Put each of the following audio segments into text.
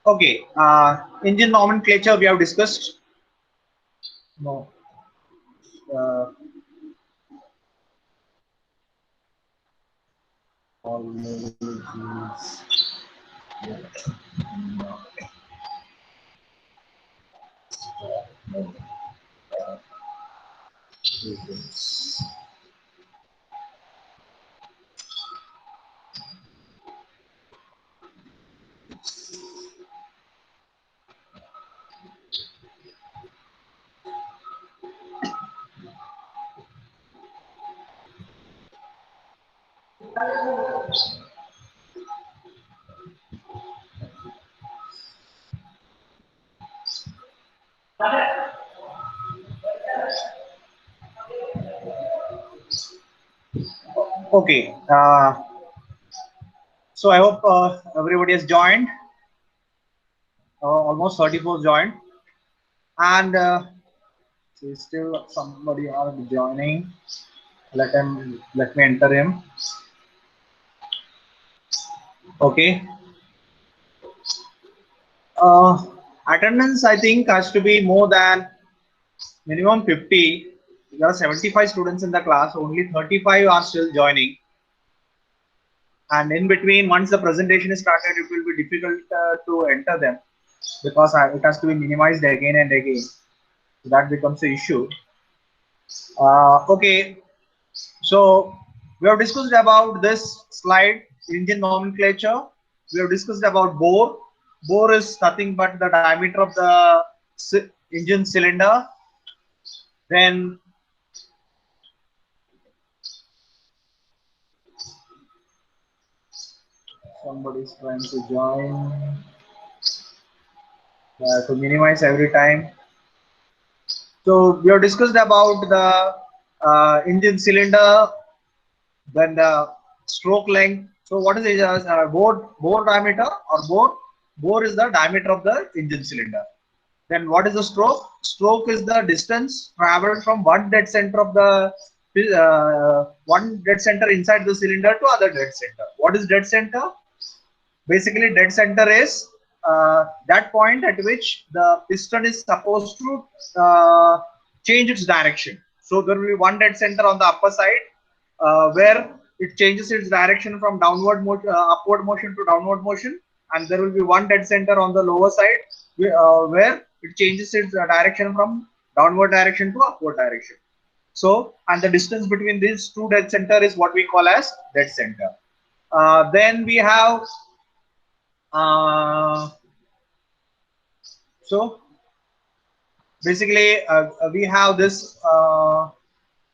Okay, engine nomenclature we have discussed. No. Uh, all these. Okay, so I hope everybody has joined. Almost 34 joined, and still somebody are joining. Let me enter him. Okay. Attendance I think has to be more than minimum 50. There are 75 students in the class. Only 35 are still joining. And in between, once the presentation is started, it will be difficult to enter them because it has to be minimized again and again. So that becomes an issue. Okay, so we have discussed about this slide, engine nomenclature. We have discussed about bore. Bore is nothing but the diameter of the engine cylinder. Then somebody is trying to join to minimize every time. So we have discussed about the engine cylinder, then the stroke length. So what is it? Bore diameter or bore? Bore is the diameter of the engine cylinder. Then what is the stroke? Stroke is the distance traveled from one dead center of the one dead center inside the cylinder to other dead center. What is dead center? Basically, dead center is that point at which the piston is supposed to change its direction. So there will be one dead center on the upper side where it changes its direction from upward motion to downward motion, and there will be one dead center on the lower side where it changes its direction from downward direction to upward direction. So, and the distance between these two dead center is what we call as dead center. Then we have so basically we have this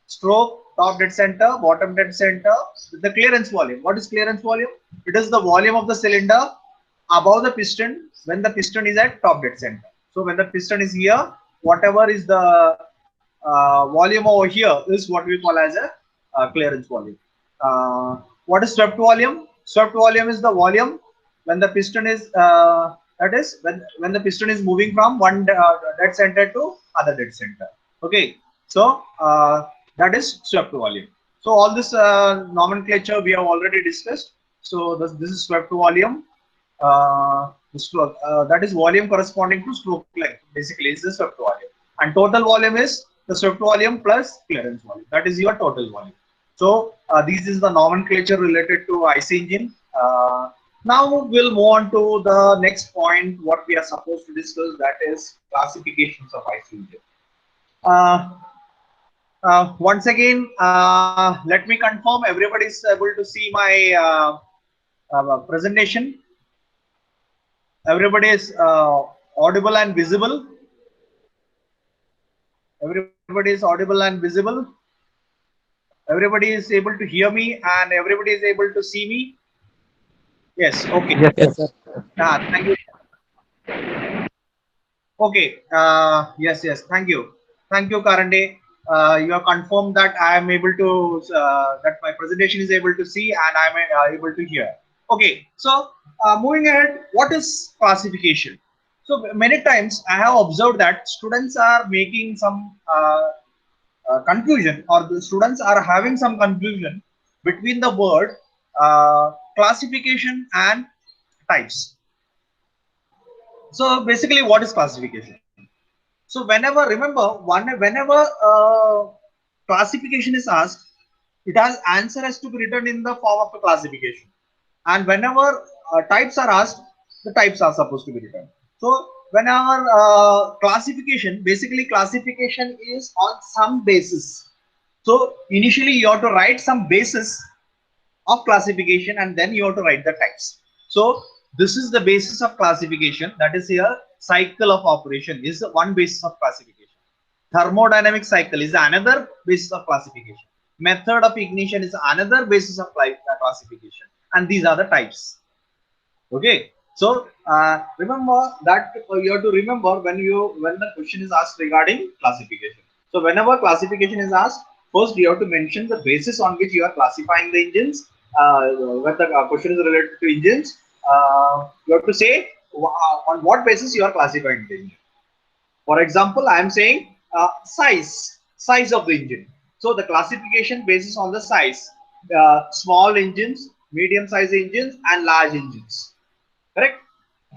stroke, top dead center, bottom dead center, the clearance volume. What is clearance volume? It is the volume of the cylinder above the piston when the piston is at top dead center. So when the piston is here, whatever is the volume over here is what we call as a clearance volume. What is swept volume? Swept volume is the volume when the piston is that is when the piston is moving from one dead center to other dead center. Okay, so that is swept volume. So all this nomenclature we have already discussed. So this is swept volume. That is volume corresponding to stroke length. Basically, is the swept volume, and total volume is the swept volume plus clearance volume. That is your total volume. So this is the nomenclature related to IC engine. Now we'll move on to the next point, what we are supposed to discuss, that is classifications of IC engine. Once again, let me confirm everybody is able to see my presentation. Everybody is audible and visible. Everybody is audible and visible. Everybody is able to hear me and everybody is able to see me. Yes. Okay. Yes, sir. Thank you. Okay. Yes. Thank you, Karande. You have confirmed that I am able to that my presentation is able to see and I am able to hear. Okay. So moving ahead, what is classification? So many times I have observed that students are making some confusion, or the students are having some confusion between the word classification and types. So basically, what is classification? So whenever, remember, whenever classification is asked, it has answer has to be written in the form of a classification. And whenever types are asked, the types are supposed to be written. So whenever classification, basically classification is on some basis. So initially you have to write some basis of classification and then you have to write the types. So this is the basis of classification, that is here cycle of operation is one basis of classification. Thermodynamic cycle is another basis of classification. Method of ignition is another basis of classification, and these are the types. Okay, so remember that you have to remember when the question is asked regarding classification. So whenever classification is asked, first you have to mention the basis on which you are classifying the engines. When the question is related to engines, you have to say on what basis you are classifying the engine. For example, I am saying size of the engine. So the classification basis on the size, small engines, medium size engines, and large engines. Correct.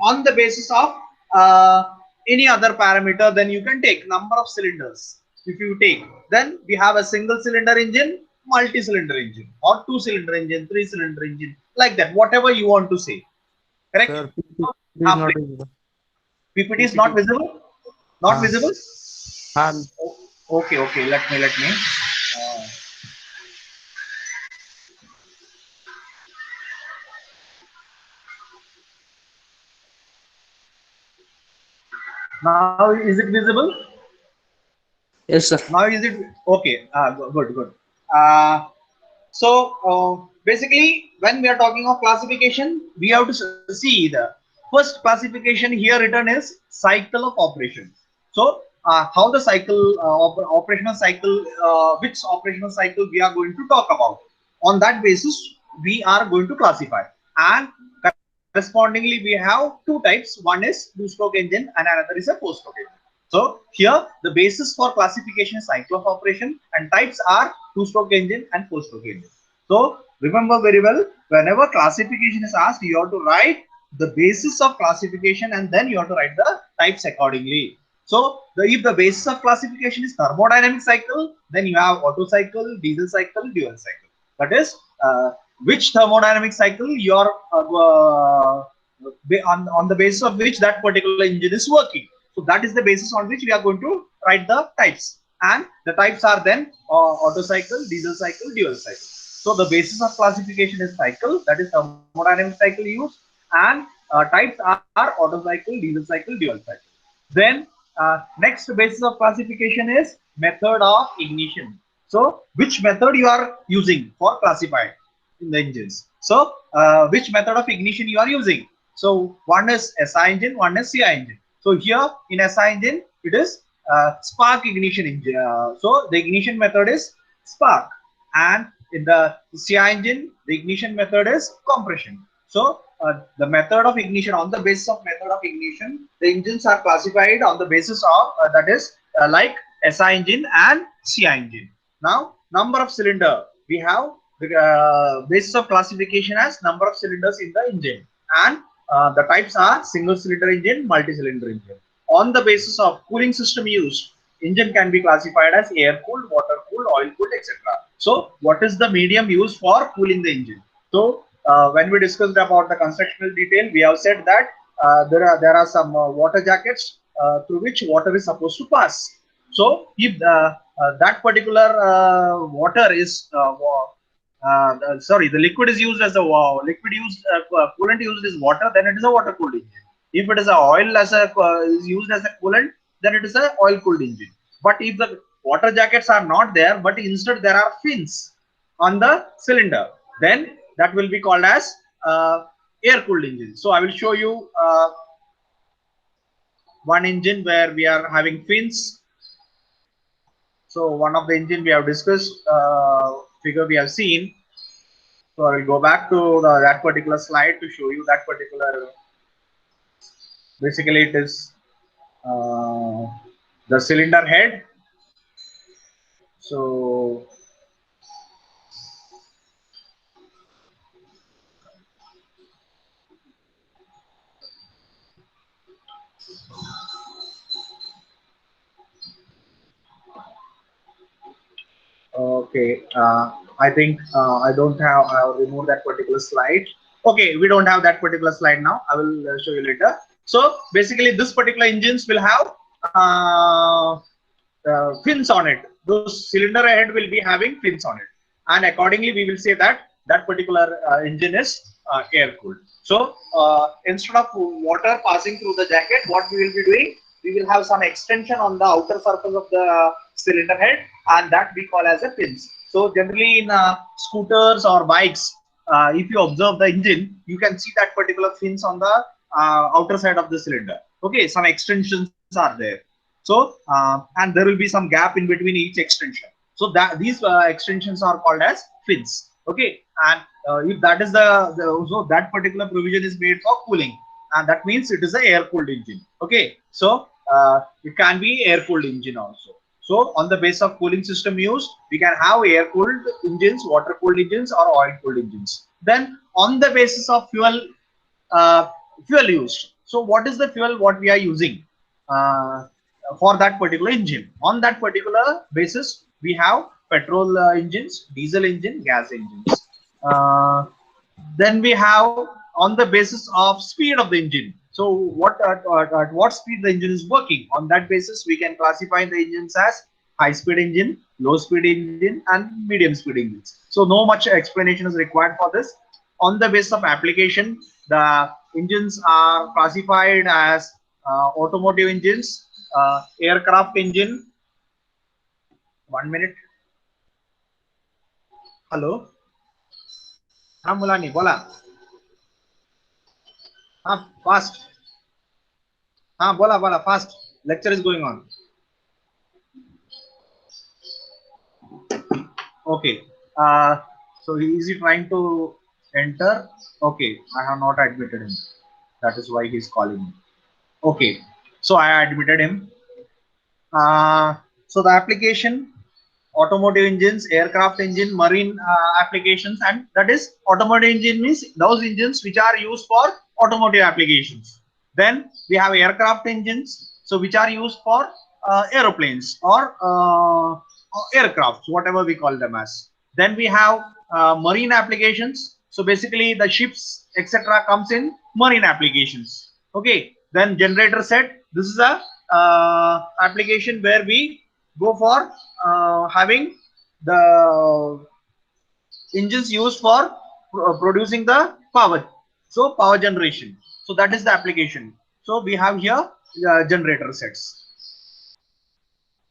On the basis of any other parameter, then you can take number of cylinders. If you take, then we have a single cylinder engine, multi-cylinder engine, or two-cylinder engine, three-cylinder engine, like that. Whatever you want to say. Correct. Sir, PPT is not visible. PPT is not PPT. visible. Not Ah, visible. ah, Okay, okay. Let me. Uh, now is it visible? yes, sir. Now is it okay? Good, good. Uh, so basically, when we are talking of classification, we have to see the first classification here written is cycle of operation. So how the cycle operational cycle, which operational cycle we are going to talk about. On that basis, we are going to classify, and correspondingly we have two types. One is two-stroke engine and another is a four-stroke engine. So here the basis for classification is cycle of operation, and types are two-stroke engine and four-stroke engine. So remember very well, whenever classification is asked, you have to write the basis of classification and then you have to write the types accordingly. So if the basis of classification is thermodynamic cycle, then you have Otto cycle, diesel cycle, dual cycle. That is which thermodynamic cycle you are on the basis of which that particular engine is working. So that is the basis on which we are going to write the types. And the types are then Otto cycle, diesel cycle, dual cycle. So the basis of classification is cycle, that is thermodynamic cycle used, and types are Otto cycle, diesel cycle, dual cycle. Then next basis of classification is method of ignition. So which method you are using for classifying in the engines. So which method of ignition you are using. So one is SI engine, one is CI engine. So here in SI engine, it is spark ignition engine. So the ignition method is spark, and in the CI engine, the ignition method is compression. So the method of ignition, on the basis of method of ignition, the engines are classified on the basis of that is like SI engine and CI engine. Now number of cylinder, we have the basis of classification as number of cylinders in the engine, and the types are single cylinder engine, multi-cylinder engine. On the basis of cooling system used, engine can be classified as air cooled, water cooled, oil cooled, etc. So what is the medium used for cooling the engine? So when we discussed about the constructional detail, we have said that there are some water jackets through which water is supposed to pass. So if that particular water is sorry, the liquid is used as a liquid used coolant used is water, then it is a water cooled engine. If it is a oil as a is used as a coolant, then it is a oil cooled engine. But if the water jackets are not there, but instead there are fins on the cylinder, then that will be called as air cooled engine. So I will show you one engine where we are having fins. So one of the engine we have discussed, figure we have seen. So I will go back to that particular slide to show you that particular. Basically, it is uh, the cylinder head. So Okay, I think I don't have, I'll remove that particular slide. Okay, we don't have that particular slide now. I will show you later. So basically, this particular engines will have fins on it. Those cylinder head will be having fins on it, and accordingly, we will say that that particular engine is air cooled. So instead of water passing through the jacket, what we will be doing, we will have some extension on the outer surface of the cylinder head, and that we call as a fins. So generally in scooters or bikes, if you observe the engine, you can see that particular fins on the outer side of the cylinder. Okay, some extensions are there. So and there will be some gap in between each extension. So that these extensions are called as fins. Okay, and if that is the so that particular provision is made for cooling, and that means it is a air cooled engine. Okay, so it can be air cooled engine also. So on the base of cooling system used, we can have air cooled engines, water cooled engines, or oil cooled engines. Then on the basis of uh, fuel used. So what is the fuel what we are using for that particular engine? On that particular basis, we have petrol engines, diesel engine, gas engines. Then we have on the basis of speed of the engine. So what at what speed the engine is working. On that basis, we can classify the engines as high speed engine, low speed engine, and medium speed engines. So no much explanation is required for this. On the basis of application, the engines are classified as automotive engines, aircraft engine. 1 minute. Hello. हाँ मुलानी बोला. हाँ fast. हाँ बोला बोला fast. Lecture is going on. Okay. So is he trying to enter? Okay. I have not admitted him. That is why he is calling me. Okay. So I admitted him. So the application, automotive engines, aircraft engine, marine applications, and that is automotive engine means those engines which are used for automotive applications. Then we have aircraft engines, so which are used for aeroplanes or aircrafts, whatever we call them as. Then we have marine applications. So basically the ships etc. comes in marine applications. Okay. Then generator set. This is a application where we go for having the engines used for producing the power. So power generation. So that is the application. So we have here generator sets.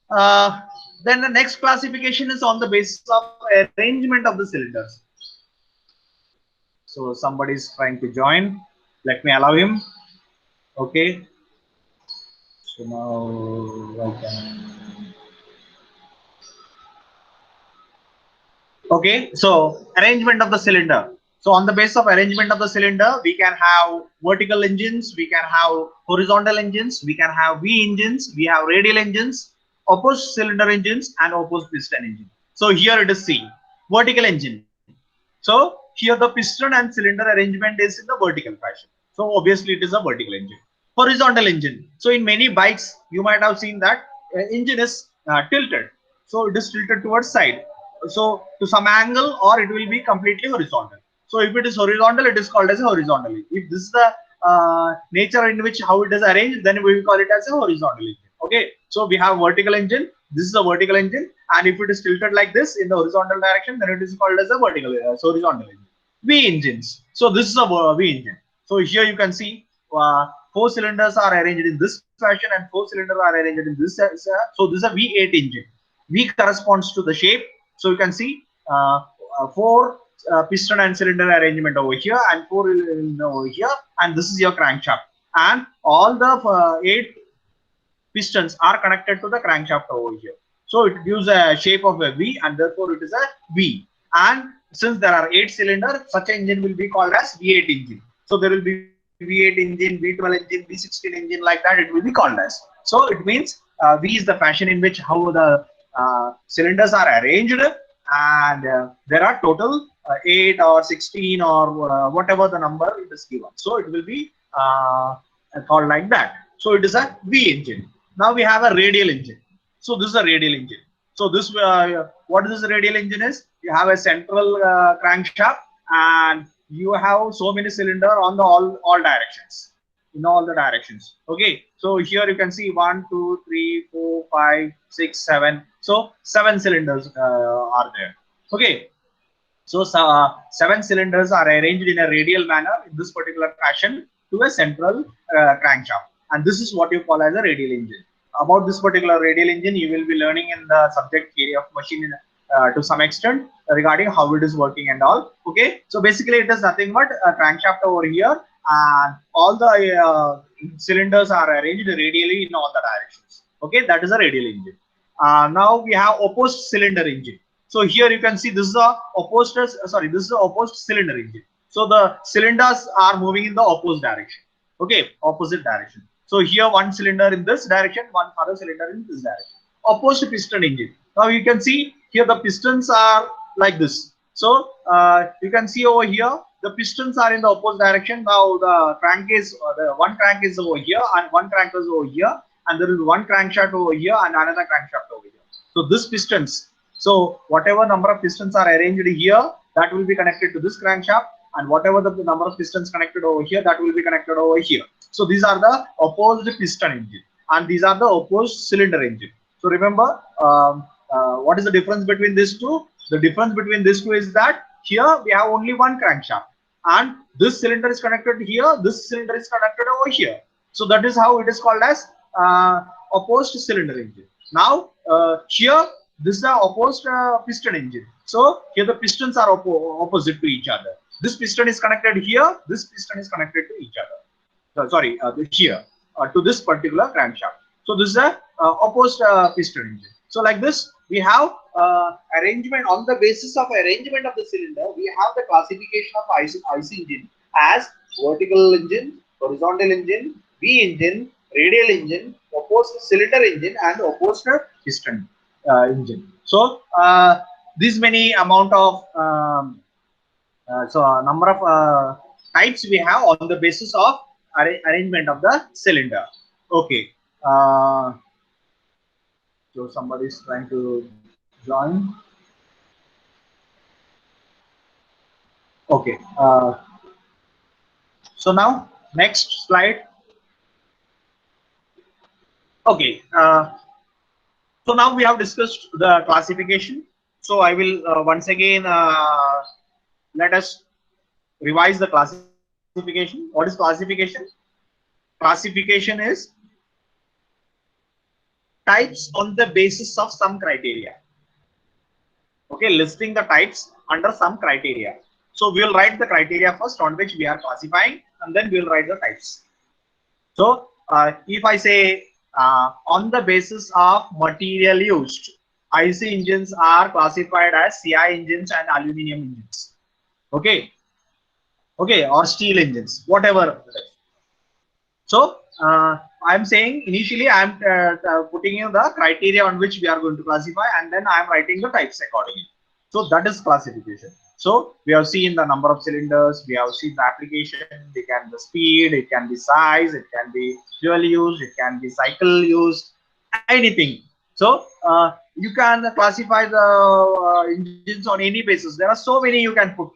Then the next classification is on the basis of arrangement of the cylinders. So somebody is trying to join. Let me allow him. Okay. So now I can. Okay, so arrangement of the cylinder. So on the basis of arrangement of the cylinder, we can have vertical engines, we can have horizontal engines, we can have V engines, we have radial engines, opposed cylinder engines, and opposed piston engine. So here it is C, vertical engine. So here the piston and cylinder arrangement is in the vertical fashion. So obviously it is a vertical engine. Horizontal engine. So in many bikes, you might have seen that engine is tilted. So it is tilted towards side. So to some angle, or it will be completely horizontal. So if it is horizontal, it is called as a horizontal. If this is the nature in which how it is arranged, then we will call it as a horizontal engine. Okay. So we have vertical engine. This is a vertical engine, and if it is tilted like this in the horizontal direction, then it is called as a vertical, horizontal engine. V engines. So this is a V engine. So here you can see 4 cylinders are arranged in this fashion and 4 cylinders are arranged in this. So this is a V8 engine. V corresponds to the shape. So you can see 4 piston and cylinder arrangement over here and 4 over here, and this is your crankshaft. And all the 8 pistons are connected to the crankshaft over here. So it gives a shape of a V, and therefore it is a V. And since there are 8 cylinders, such an engine will be called as V8 engine. So there will be V8 engine, V12 engine, V16 engine, like that it will be called as. So it means V is the fashion in which how the cylinders are arranged, and there are total 8 or 16 or whatever the number it is given. So it will be called like that. So it is a V engine. Now we have a radial engine. So this is a radial engine. So this what this radial engine is? You have a central crankshaft, and you have so many cylinder on the all directions, in all the directions. Okay, so here you can see 1, 2, 3, 4, 5, 6, 7. So 7 cylinders are there. Okay, so seven cylinders are arranged in a radial manner in this particular fashion to a central crankshaft, and this is what you call as a radial engine. About this particular radial engine, you will be learning in the subject area of machine to some extent regarding how it is working and all. Okay, so basically it is nothing but a crankshaft over here, and all the cylinders are arranged radially in all the directions. Okay, that is a radial engine. Now we have opposed cylinder engine. So here you can see this is a opposed, sorry, this is a opposed cylinder engine. So the cylinders are moving in the opposite direction. Okay, opposite direction. So here one cylinder in this direction, one other cylinder in this direction. Opposed piston engine. Now you can see here the pistons are like this. So you can see over here the pistons are in the opposite direction. Now the crank is the one crank is over here and one crank is over here, and there is one crankshaft over here and another crankshaft over here. So this pistons, so whatever number of pistons are arranged here, that will be connected to this crankshaft, and whatever the number of pistons connected over here, that will be connected over here. So these are the opposed piston engine, and these are the opposed cylinder engine. So remember, what is the difference between these two? The difference between these two is that here we have only one crankshaft, and this cylinder is connected here, this cylinder is connected over here. So that is how it is called as opposed cylinder engine. Now here this is the opposed piston engine. So here the pistons are opposite to each other. This piston is connected here, this piston is connected to each other. So, sorry, here to this particular crankshaft. So this is a opposed piston engine. So like this, we have arrangement on the basis of arrangement of the cylinder. We have the classification of IC engine as vertical engine, horizontal engine, V engine, radial engine, opposed cylinder engine, and opposed piston engine. So these many amount of number of types we have on the basis of arrangement of the cylinder. Okay. So somebody is trying to join. Okay. So now next slide. Okay. So now we have discussed the classification. So I will once again let us revise the classification. What is classification? Classification is types on the basis of some criteria. Okay, listing the types under some criteria. So we will write the criteria first on which we are classifying, and then we will write the types. So if I say on the basis of material used, IC engines are classified as CI engines and aluminum engines. Okay, okay, or steel engines, whatever. So I'm saying initially I'm putting in the criteria on which we are going to classify, and then I'm writing the types accordingly. So that is classification. So we have seen the number of cylinders, we have seen the application, it can be the speed, it can be size, it can be fuel use, it can be cycle use, anything. So you can classify the engines on any basis. There are so many you can put.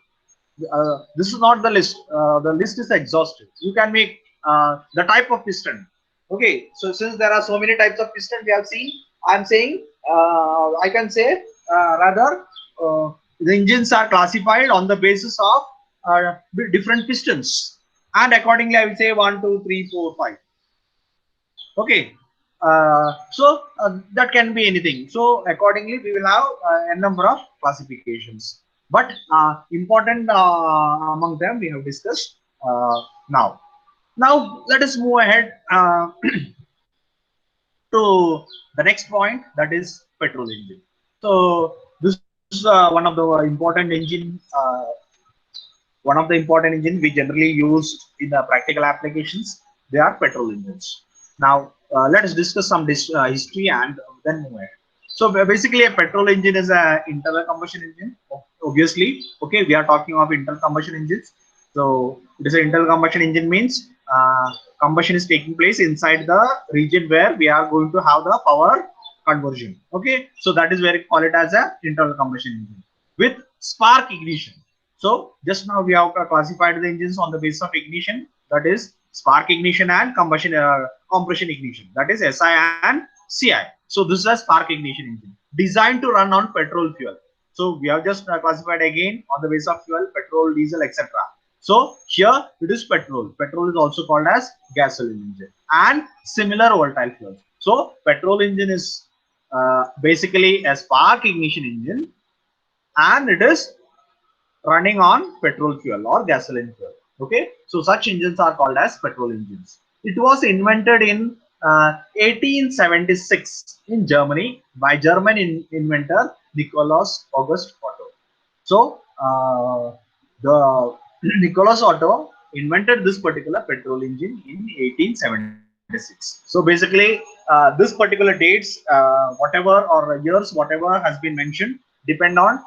This is not the list. The list is exhaustive. You can make the type of piston. Okay, so since there are so many types of piston we have seen, I'm saying I can say rather the engines are classified on the basis of different pistons, and accordingly I will say 1, 2, 3, 4, 5. Okay, so that can be anything. So accordingly we will have a number of classifications, but important among them we have discussed now. Now let us move ahead to the next point, that is petrol engine. So this is one of the important engine we generally use in the practical applications. They are petrol engines. Now let us discuss some history and then move ahead. So basically a petrol engine is an internal combustion engine, obviously. Okay, we are talking of internal combustion engines. So it is an internal combustion engine means combustion is taking place inside the region where we are going to have the power conversion. Okay, so that is where we call it as a internal combustion engine with spark ignition. So just now we have classified the engines on the basis of ignition, that is spark ignition, and combustion compression ignition, that is SI and CI. So this is a spark ignition engine designed to run on petrol fuel. So we have just classified again on the basis of fuel, petrol, diesel, etc. So here it is petrol. Petrol is also called as gasoline engine and similar volatile fuels. So petrol engine is basically a spark ignition engine, and it is running on petrol fuel or gasoline fuel. Okay, so such engines are called as petrol engines. It was invented in 1876 in Germany by German inventor Nicholas August Otto. So the Nicholas Otto invented this particular petrol engine in 1876. So basically, this particular dates, whatever or years, whatever has been mentioned, depend on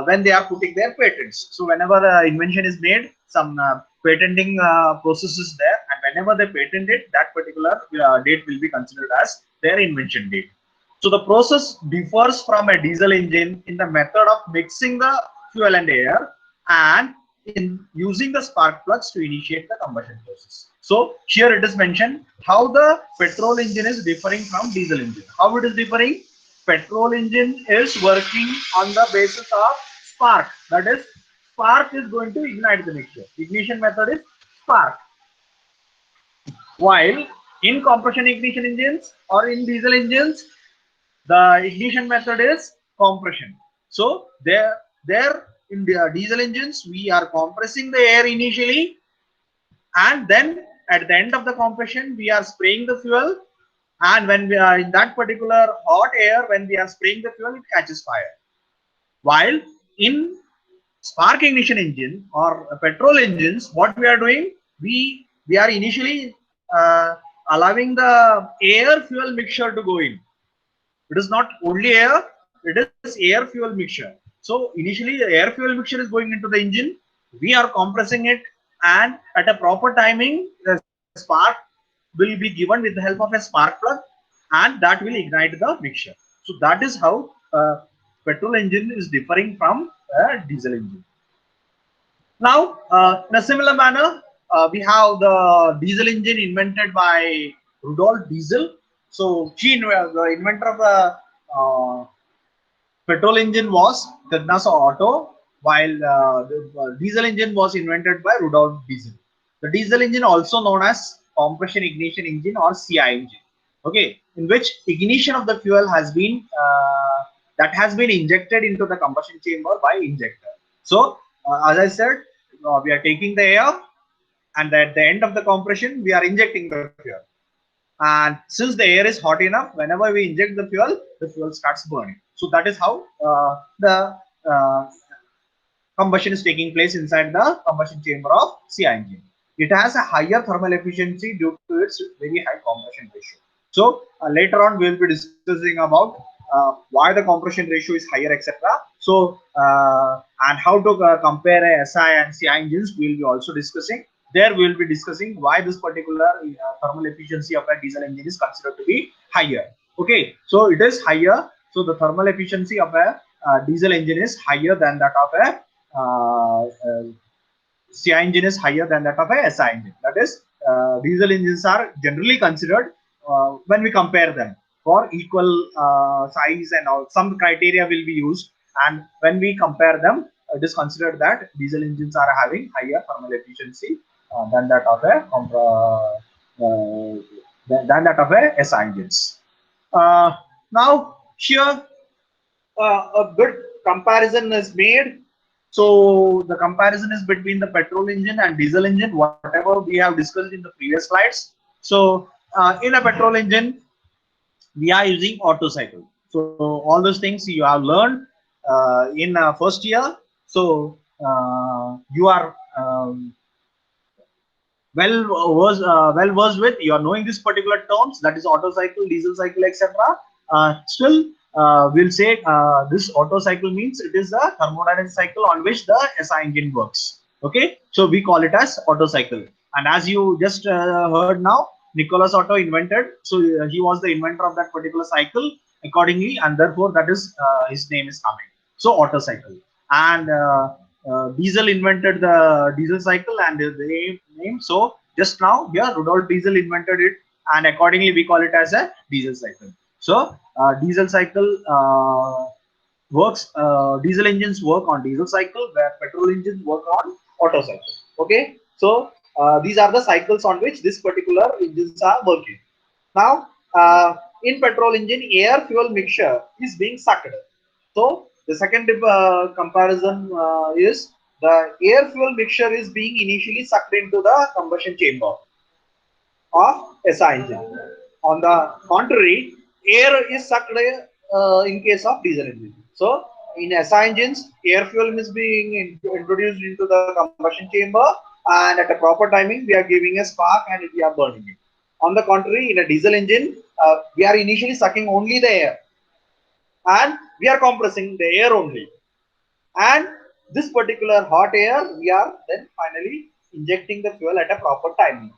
when they are putting their patents. So whenever invention is made, some patenting process is there, and whenever they patent it, that particular date will be considered as their invention date. So the process differs from a diesel engine in the method of mixing the fuel and air, and in using the spark plugs to initiate the combustion process. So here it is mentioned how the petrol engine is differing from diesel engine. How it is differing? Petrol engine is working on the basis of spark. That is, spark is going to ignite the mixture. Ignition method is spark. While in compression ignition engines or in diesel engines, the ignition method is compression. So there in the diesel engines, we are compressing the air initially, and then at the end of the compression, we are spraying the fuel. And when we are in that particular hot air, when we are spraying the fuel, it catches fire. While in spark ignition engine or petrol engines, what we are doing, we are initially allowing the air fuel mixture to go in. It is not only air, it is air fuel mixture. So initially the air fuel mixture is going into the engine, we are compressing it, and at a proper timing the spark will be given with the help of a spark plug, and that will ignite the mixture. So that is how petrol engine is differing from a diesel engine. Now, in a similar manner, we have the diesel engine invented by Rudolf Diesel. So, the inventor of the petrol engine was Douglas Otto, while the diesel engine was invented by Rudolf Diesel. The diesel engine, also known as compression ignition engine or CI engine, okay, in which ignition of the fuel has been that has been injected into the combustion chamber by injector. So, as I said, we are taking the air, and at the end of the compression, we are injecting the fuel. And since the air is hot enough, whenever we inject the fuel starts burning. So that is how the combustion is taking place inside the combustion chamber of CI engine. It has a higher thermal efficiency due to its very high compression ratio. So later on we will be discussing about why the compression ratio is higher, etc. So and how to compare a SI and CI engines, we will be also discussing. There we will be discussing why this particular thermal efficiency of a diesel engine is considered to be higher. Okay, so it is higher. So the thermal efficiency of a diesel engine is higher than that of a CI engine is higher than that of a SI engine. That is, diesel engines are generally considered when we compare them for equal size and all. Some criteria will be used, and when we compare them, it is considered that diesel engines are having higher thermal efficiency than that of a SI engines. Now here a good comparison is made. So the comparison is between the petrol engine and diesel engine, whatever we have discussed in the previous slides. So in a petrol engine, we are using Otto cycle. So all those things you have learned in first year. So you are well versed with, you are knowing this particular terms, that is Otto cycle, diesel cycle, etc. Still we'll say this Otto cycle means it is a thermodynamic cycle on which the SI engine works. Okay, so we call it as Otto cycle. And as you just heard now, Nicholas Otto invented, so he was the inventor of that particular cycle, accordingly, and therefore that is his name is coming. So Otto cycle. And Diesel invented the diesel cycle and the name. So just now here Rudolf Diesel invented it, and accordingly we call it as a diesel cycle. So diesel cycle works. Diesel engines work on diesel cycle, where petrol engines work on Otto cycle. Okay, so these are the cycles on which this particular engines are working. Now, in petrol engine, air fuel mixture is being sucked. So the second comparison is the air fuel mixture is being initially sucked into the combustion chamber of SI engine. On the contrary, air is sucked in case of diesel engine. So in SI engines, air fuel is being introduced into the combustion chamber, and at a proper timing, we are giving a spark and we are burning it. On the contrary, in a diesel engine, we are initially sucking only the air, and we are compressing the air only. And this particular hot air, we are then finally injecting the fuel at a proper timing,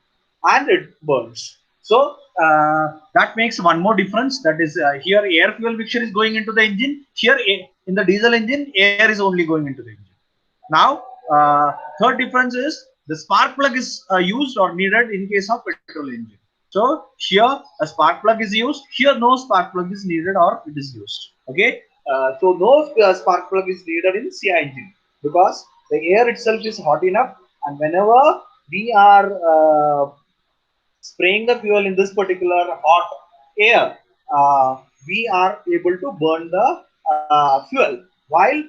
and it burns. So that makes one more difference. That is, here air fuel mixture is going into the engine. Here in the diesel engine, air is only going into the engine. Now, third difference is the spark plug is used or needed in case of petrol engine. So here a spark plug is used. Here no spark plug is needed or it is used. Okay. So no spark plug is needed in CI engine, because the air itself is hot enough, and whenever we are spraying the fuel in this particular hot air, we are able to burn the fuel, while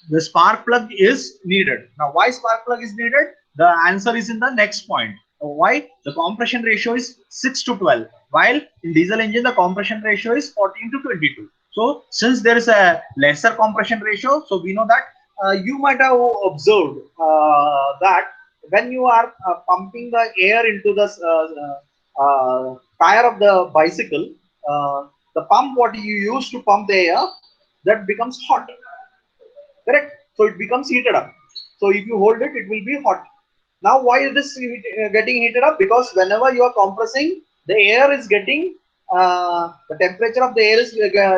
the spark plug is needed. Now, why spark plug is needed? The answer is in the next point. Why? The compression ratio is 6 to 12, while in diesel engine the compression ratio is 14 to 22. So since there is a lesser compression ratio, so we know that you might have observed that when you are pumping the air into the tire of the bicycle, the pump what you use to pump the air, that becomes hot. Correct? So it becomes heated up. So if you hold it, it will be hot. Now, why is this getting heated up? Because whenever you are compressing, the air is getting, the temperature of the air is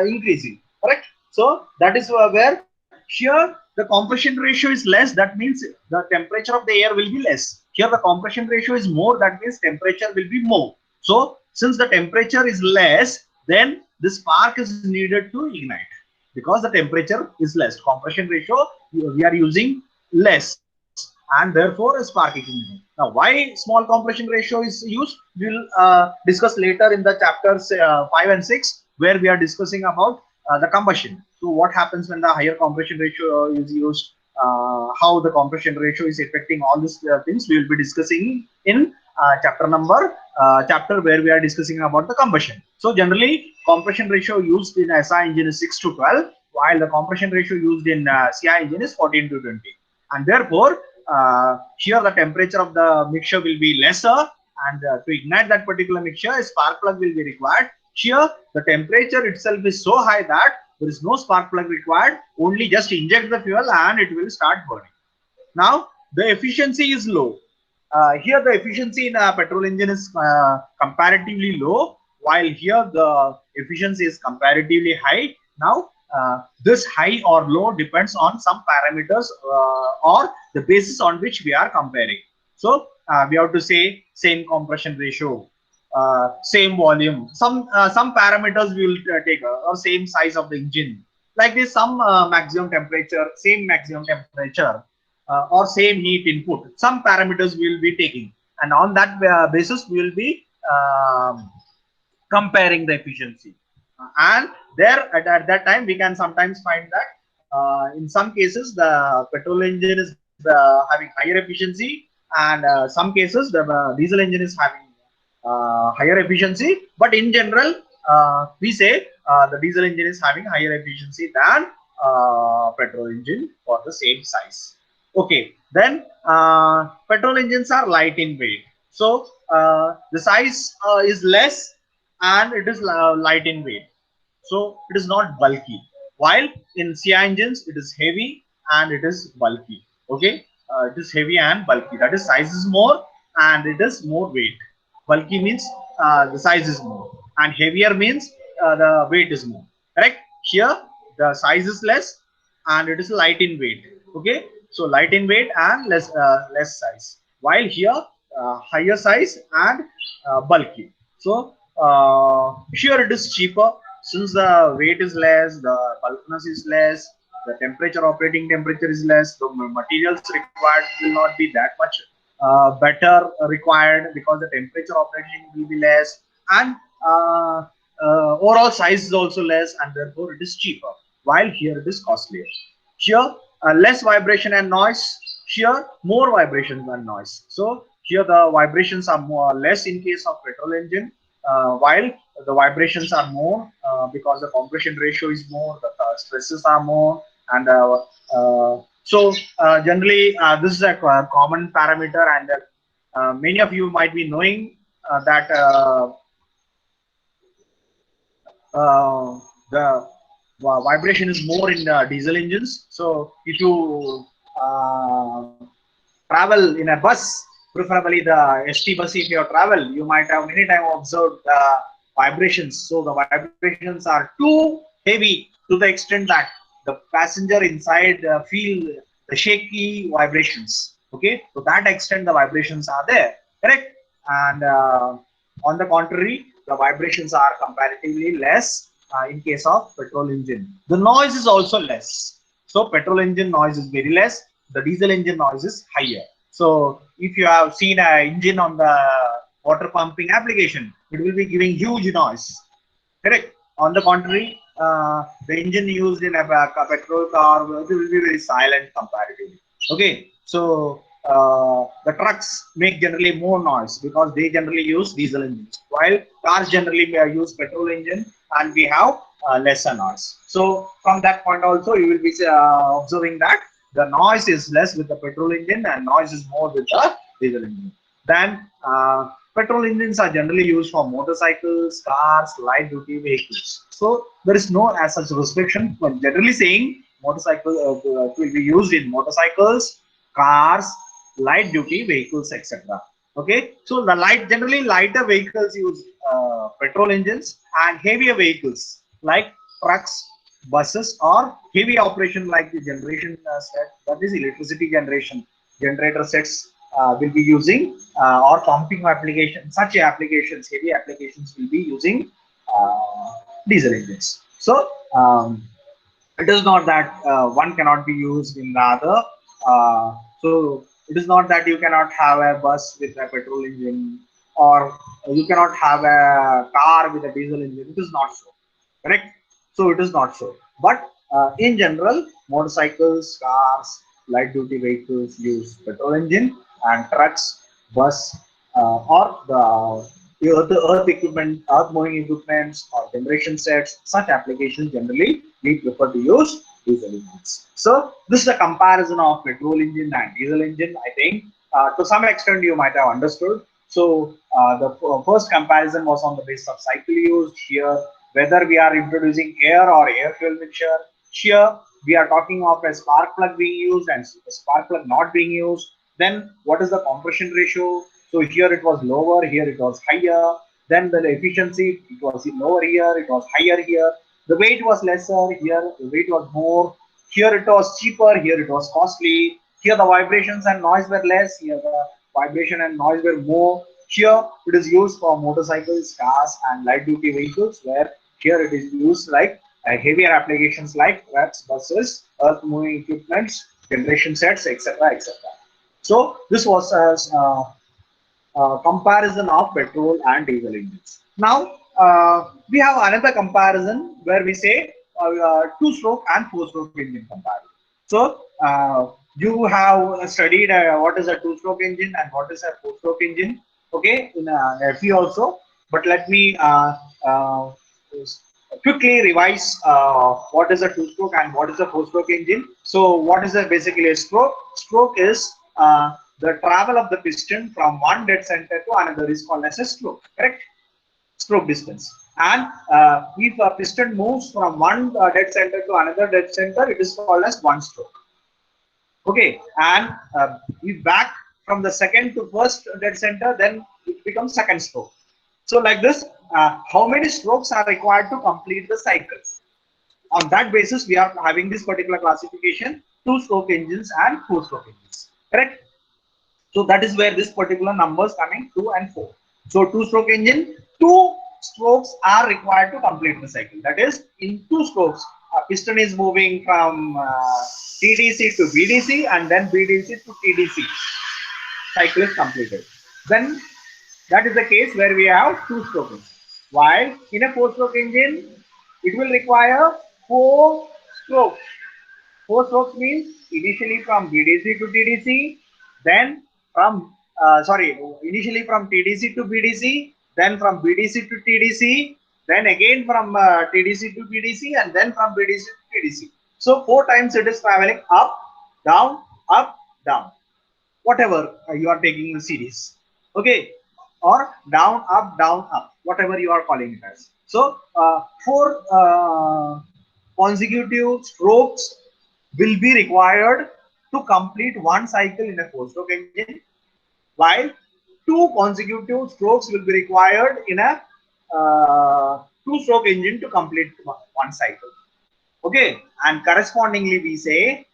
increasing. Correct? So that is where here the compression ratio is less. That means the temperature of the air will be less. Here the compression ratio is more. That means temperature will be more. So since the temperature is less, then the spark is needed to ignite, because the temperature is less. Compression ratio we are using less, and therefore a spark ignition. Now, why small compression ratio is used, we'll discuss later in the chapters 5 and 6, where we are discussing about the combustion. So what happens when the higher compression ratio is used, how the compression ratio is affecting all these things, we will be discussing in chapter where we are discussing about the combustion. So generally compression ratio used in SI engine is 6 to 12, while the compression ratio used in CI engine is 14 to 20. And therefore here the temperature of the mixture will be lesser, and to ignite that particular mixture, a spark plug will be required. Here the temperature itself is so high that there is no spark plug required, only just inject the fuel and it will start burning. Now the efficiency is low. Here the efficiency in a petrol engine is comparatively low, while here the efficiency is comparatively high. Now this high or low depends on some parameters or the basis on which we are comparing. So we have to say same compression ratio, same volume, some parameters we will take, or same size of the engine, like this, some maximum temperature, same maximum temperature, or same heat input. Some parameters we will be taking, and on that basis we will be comparing the efficiency. And there at that time we can sometimes find that in some cases the petrol engine is having higher efficiency, and some cases the diesel engine is having higher efficiency. But in general, we say the diesel engine is having higher efficiency than petrol engine for the same size. Okay, then petrol engines are light in weight. So the size is less, and it is light in weight. So it is not bulky. While in CI engines, it is heavy and it is bulky. Okay, it is heavy and bulky. That is, size is more and it is more weight. Bulky means the size is more, and heavier means the weight is more. Correct? Here the size is less and it is light in weight. Okay, so light in weight and less size. While here higher size and bulky. So here it is cheaper since the weight is less, the bulkiness is less, the temperature, operating temperature is less, the materials required will not be that much better required because the temperature operating will be less, and overall size is also less, and therefore it is cheaper, while here it is costlier. Here less vibration and noise, here more vibrations and noise. So here the vibrations are more or less in case of petrol engine, while the vibrations are more because the compression ratio is more, the stresses are more, and generally this is a common parameter, and many of you might be knowing that the vibration is more in diesel engines. So if you travel in a bus, preferably the ST bus, if you travel, you might have many times observed the vibrations. So the vibrations are too heavy to the extent that the passenger inside feel the shaky vibrations. Okay, to that extent the vibrations are there. Correct? And on the contrary, the vibrations are comparatively less in case of petrol engine. The noise is also less. So petrol engine noise is very less. The diesel engine noise is higher. So if you have seen an engine on the water pumping application, it will be giving huge noise. Correct. On the contrary, the engine used in a petrol car will be very silent comparatively. Okay, so the trucks make generally more noise because they generally use diesel engines, while cars generally use petrol engine, and we have lesser noise. So from that point also, you will be observing that the noise is less with the petrol engine and noise is more with the diesel engine. Then petrol engines are generally used for motorcycles, cars, light duty vehicles. So there is no as such restriction. But generally saying, motorcycle will be used in motorcycles, cars, light duty vehicles, etc. Okay, so the generally lighter vehicles use petrol engines, and heavier vehicles like trucks, buses, or heavy operation like the generation set, that is electricity generation generator sets, will be using or pumping applications. Such applications, heavy applications, will be using diesel engines. So it is not that one cannot be used in the other. So it is not that you cannot have a bus with a petrol engine, or you cannot have a car with a diesel engine. It is not so. Correct? So it is not so. But in general, motorcycles, cars, light duty vehicles use petrol engine, and trucks, bus, or the earth equipment, earth moving equipments, or generation sets, such applications generally we prefer to use diesel engines. So this is a comparison of petrol engine and diesel engine. I think to some extent you might have understood. So the first comparison was on the basis of cycle used. Here, whether we are introducing air or air fuel mixture. Here we are talking of a spark plug being used and a spark plug not being used. Then what is the compression ratio? So here it was lower, here it was higher. Then the efficiency, it was lower here, it was higher here. The weight was lesser, here the weight was more. Here it was cheaper, here it was costly. Here the vibrations and noise were less, here the vibration and noise were more. Here it is used for motorcycles, cars, and light duty vehicles, where here it is used like heavier applications like trucks, buses, earth moving equipments, generation sets, etc. etc. So this was a comparison of petrol and diesel engines. Now we have another comparison where we say two-stroke and four-stroke engine comparison. So you have studied what is a two-stroke engine and what is a four-stroke engine. Okay, in FE also. But let me quickly revise what is a two-stroke and what is a four-stroke engine. So what is basically a stroke? Stroke is the travel of the piston from one dead center to another is called as a stroke. Correct? Stroke distance. And if a piston moves from one dead center to another dead center, it is called as one stroke. Okay, and if back from the second to first dead center, then it becomes second stroke. So like this, how many strokes are required to complete the cycle. On that basis, we are having this particular classification: two-stroke engines and four-stroke engines. Correct? So that is where this particular numbers coming 2 and 4. So two-stroke engine, 2 strokes are required to complete the cycle. That is, in 2 strokes, a piston is moving from TDC to BDC and then BDC to TDC. Cycle is completed. Then that is the case where we have 2-stroke engine. While in a 4-stroke engine, it will require 4 strokes. 4 strokes means initially from BDC to TDC, then from initially from TDC to BDC, then from BDC to TDC, then again from TDC to BDC, and then from BDC to TDC. So 4 times it is traveling up, down, whatever you are taking in series. Okay, or down, up, whatever you are calling it as. So 4 consecutive strokes will be required to complete one cycle in a 4-stroke engine, while 2 consecutive strokes will be required in a 2-stroke engine to complete one cycle. Okay, and correspondingly we say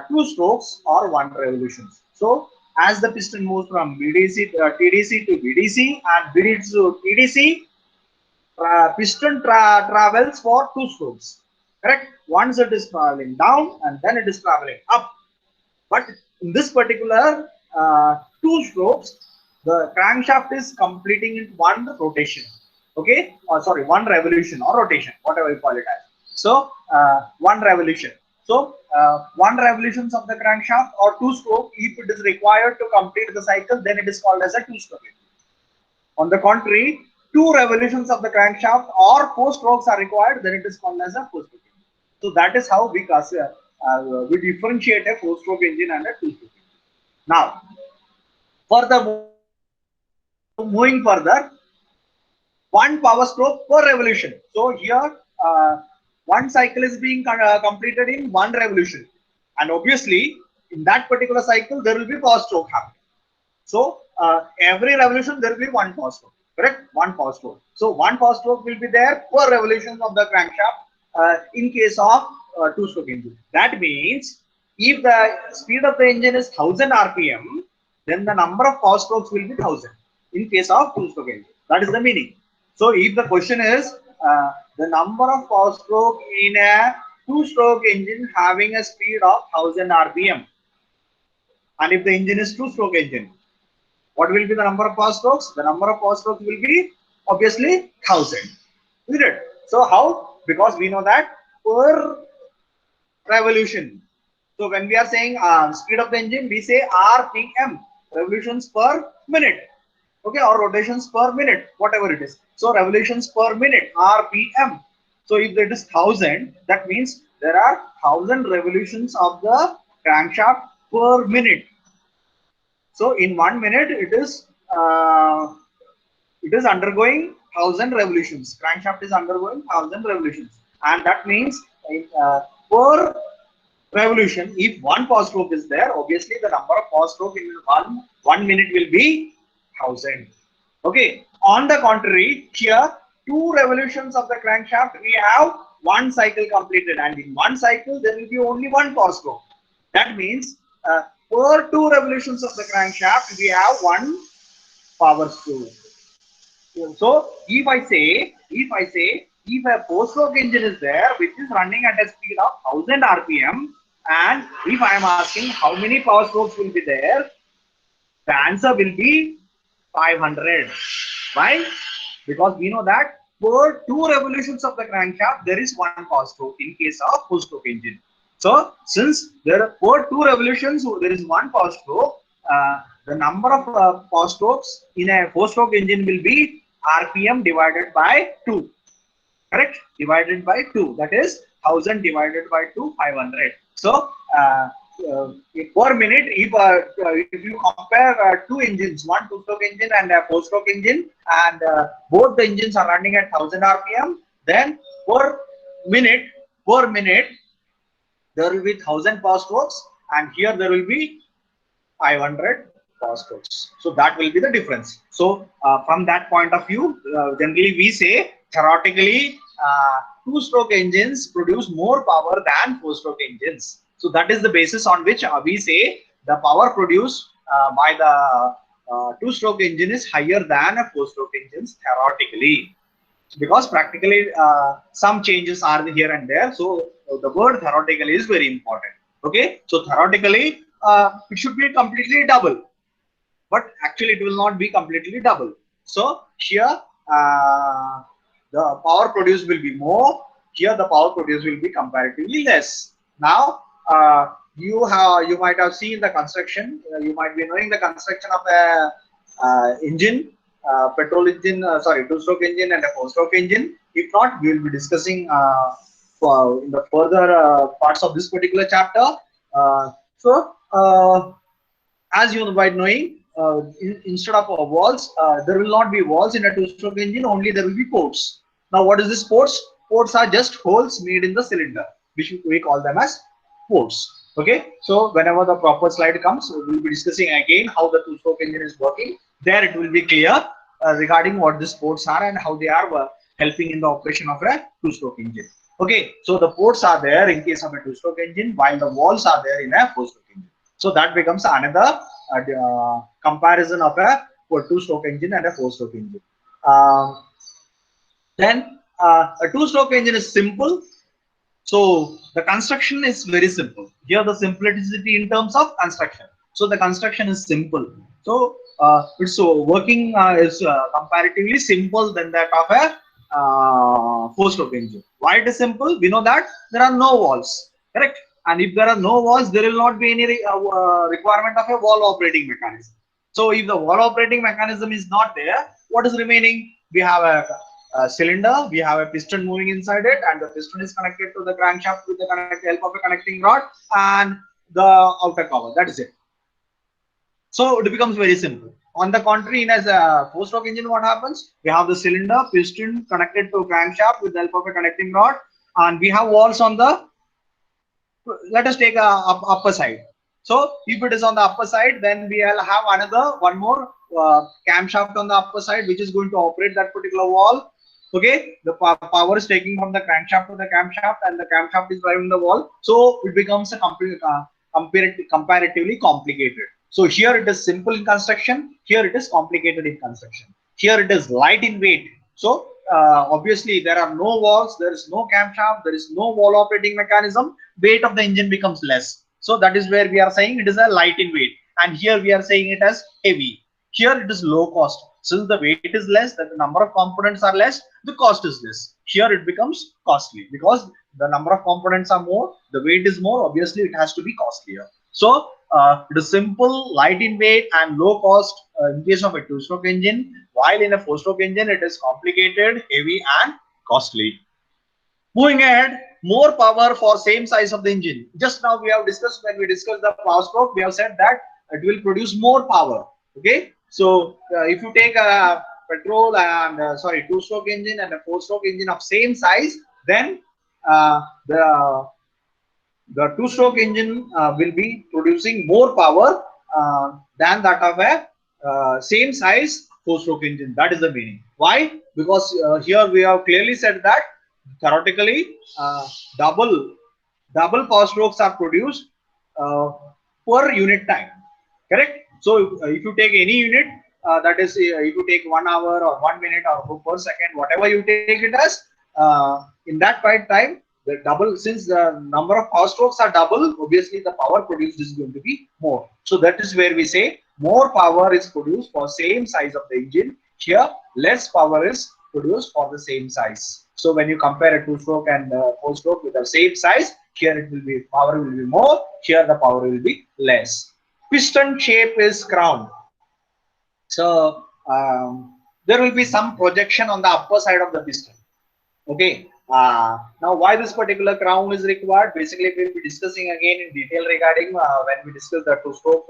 2 strokes or 1 revolution. So as the piston moves from TDC to BDC and BDC to TDC, piston travels for 2 strokes. Correct? Once it is traveling down and then it is traveling up. But in this particular 2 strokes, the crankshaft is completing in one rotation. Okay, or sorry, 1 revolution or rotation, whatever you call it as. So 1 revolution. So 1 revolutions of the crankshaft or 2-stroke, if it is required to complete the cycle, then it is called as a 2-stroke engine. On the contrary, 2 revolutions of the crankshaft or 4 strokes are required, then it is called as a 4-stroke engine. So that is how we differentiate a 4-stroke engine and a 2-stroke engine. Now, moving further, 1 power stroke per revolution. So here, one cycle is being completed in 1 revolution, and obviously in that particular cycle there will be power stroke happening. So every revolution there will be 1 power stroke. Correct? 1 power stroke. So 1 power stroke will be there per revolution of the crankshaft in case of 2-stroke engine. That means if the speed of the engine is 1000 RPM, then the number of power strokes will be 1000 in case of 2-stroke engine. That is the meaning. So if the question is the number of power stroke in a 2-stroke engine having a speed of 1000 RPM, and if the engine is 2-stroke engine, what will be the number of power strokes? The number of power strokes will be obviously 1000. Isn't it? So how? Because we know that per revolution. So when we are saying speed of the engine, we say RPM, revolutions per minute. Okay, or rotations per minute, whatever it is. So revolutions per minute, RPM. So if it is 1000, that means there are 1000 revolutions of the crankshaft per minute. So in 1 minute, it is undergoing 1000 revolutions. Crankshaft is undergoing 1000 revolutions, and that means per revolution, if 1 power stroke is there, obviously the number of power stroke in one minute will be 1000. Okay. On the contrary, here 2 revolutions of the crankshaft, we have 1 cycle completed, and in 1 cycle there will be only 1 power stroke. That means per 2 revolutions of the crankshaft, we have 1 power stroke. So if I say if a 4-stroke engine is there which is running at a speed of 1000 RPM, and if I am asking how many power strokes will be there, the answer will be 500. Why? Because we know that per 2 revolutions of the crankshaft there is 1 power stroke in case of 4-stroke engine. So since there are per 2 revolutions there is 1 power stroke, the number of power strokes in a 4-stroke engine will be RPM divided by 2. Correct? Divided by 2. That is 1000 divided by 2, 500. So per minute, if you compare 2 engines, 1 2-stroke engine and a 4-stroke engine, and both the engines are running at 1000 RPM, then per minute there will be 1000 power strokes, and here there will be 500 power strokes. So that will be the difference. So from that point of view, generally we say theoretically two-stroke engines produce more power than four-stroke engines. So that is the basis on which we say the power produced by the two-stroke engine is higher than a four-stroke engines theoretically, because practically some changes are here and there. So the word theoretically is very important. Okay, so theoretically it should be completely double, but actually it will not be completely double. So here the power produced will be more. Here the power produced will be comparatively less. Now you might have seen the construction. You might be knowing the construction of a engine, petrol engine, sorry, two-stroke engine and a four-stroke engine. If not, we will be discussing in the further parts of this particular chapter. So as you might knowing, instead of walls, there will not be walls in a two-stroke engine. Only there will be ports. Now, what is this ports? Ports are just holes made in the cylinder, which we call them as ports. Okay. So whenever the proper slide comes, we will be discussing again how the two-stroke engine is working. There it will be clear regarding what these ports are and how they are helping in the operation of a two-stroke engine. Okay. So the ports are there in case of a two-stroke engine, while the walls are there in a four-stroke engine. So that becomes another comparison of a two-stroke engine and a four-stroke engine. Then a two-stroke engine is simple. So the construction is very simple. Here the simplicity in terms of construction. So the construction is simple. So it's working is comparatively simple than that of a four-stroke engine. Why it is simple? We know that there are no walls, correct? And if there are no walls, there will not be any requirement of a wall operating mechanism. So if the wall operating mechanism is not there, what is remaining? We have a cylinder, we have a piston moving inside it, and the piston is connected to the crankshaft with the help of a connecting rod and the outer cover. That is it. So it becomes very simple. On the contrary, in a four-stroke engine, what happens? We have the cylinder, piston connected to crankshaft with the help of a connecting rod, and we have walls on the, let us take a upper side. So if it is on the upper side, then we will have one more camshaft on the upper side, which is going to operate that particular wall. Okay, the power is taking from the crankshaft to the camshaft, and the camshaft is driving the wall. So it becomes a comparatively complicated. So here it is simple in construction. Here it is complicated in construction. Here it is light in weight. So obviously there are no walls, there is no camshaft, there is no wall operating mechanism. Weight of the engine becomes less. So that is where we are saying it is a light in weight. And here we are saying it as heavy. Here it is low cost. Since the weight is less, that the number of components are less, the cost is less. Here it becomes costly because the number of components are more, the weight is more, obviously it has to be costlier. So it is simple, light in weight and low cost in case of a two-stroke engine, while in a four-stroke engine it is complicated, heavy and costly. Moving ahead, more power for same size of the engine. Just now we have discussed, when we discussed the power stroke, we have said that it will produce more power. Okay, so if you take a petrol and two-stroke engine and a four-stroke engine of same size, then the two-stroke engine will be producing more power than that of a same size four-stroke engine. That is the meaning. Why? Because here we have clearly said that theoretically double power strokes are produced per unit time. Correct? So if you take any unit, that is if you take 1 hour or 1 minute or per second, whatever you take it as, in that point time, the double, since the number of power strokes are double, obviously the power produced is going to be more. So that is where we say more power is produced for same size of the engine. Here less power is produced for the same size. So when you compare a two-stroke and four-stroke with the same size, here it will be power will be more, here the power will be less. Piston shape is crowned. So there will be some projection on the upper side of the piston. Okay. Now, why this particular crown is required? Basically, we will be discussing again in detail regarding when we discuss the two-stroke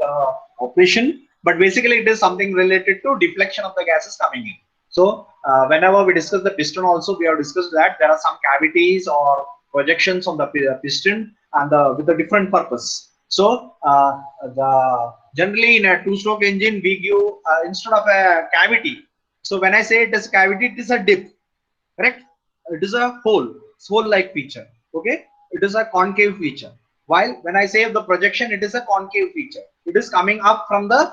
operation. But basically, it is something related to deflection of the gases coming in. So, whenever we discuss the piston, also we have discussed that there are some cavities or projections on the piston and with a different purpose. So, generally in a two-stroke engine, we give instead of a cavity. So when I say it is cavity, it is a dip, correct? It is a hole-like feature. Okay, it is a concave feature. While when I say the projection, it is a concave feature. It is coming up from the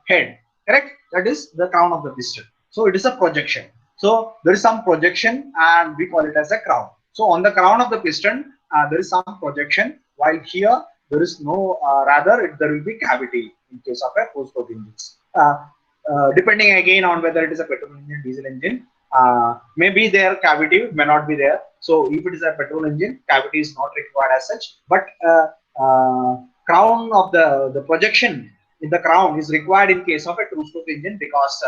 head, correct? That is the crown of the piston. So it is a projection. So there is some projection, and we call it as a crown. So on the crown of the piston, there is some projection. While here there is no, there will be cavity in case of a four-stroke engines. Depending again on whether it is a petrol engine, diesel engine, maybe their cavity may not be there. So if it is a petrol engine, cavity is not required as such. But crown of the projection in the crown is required in case of a two-stroke engine, because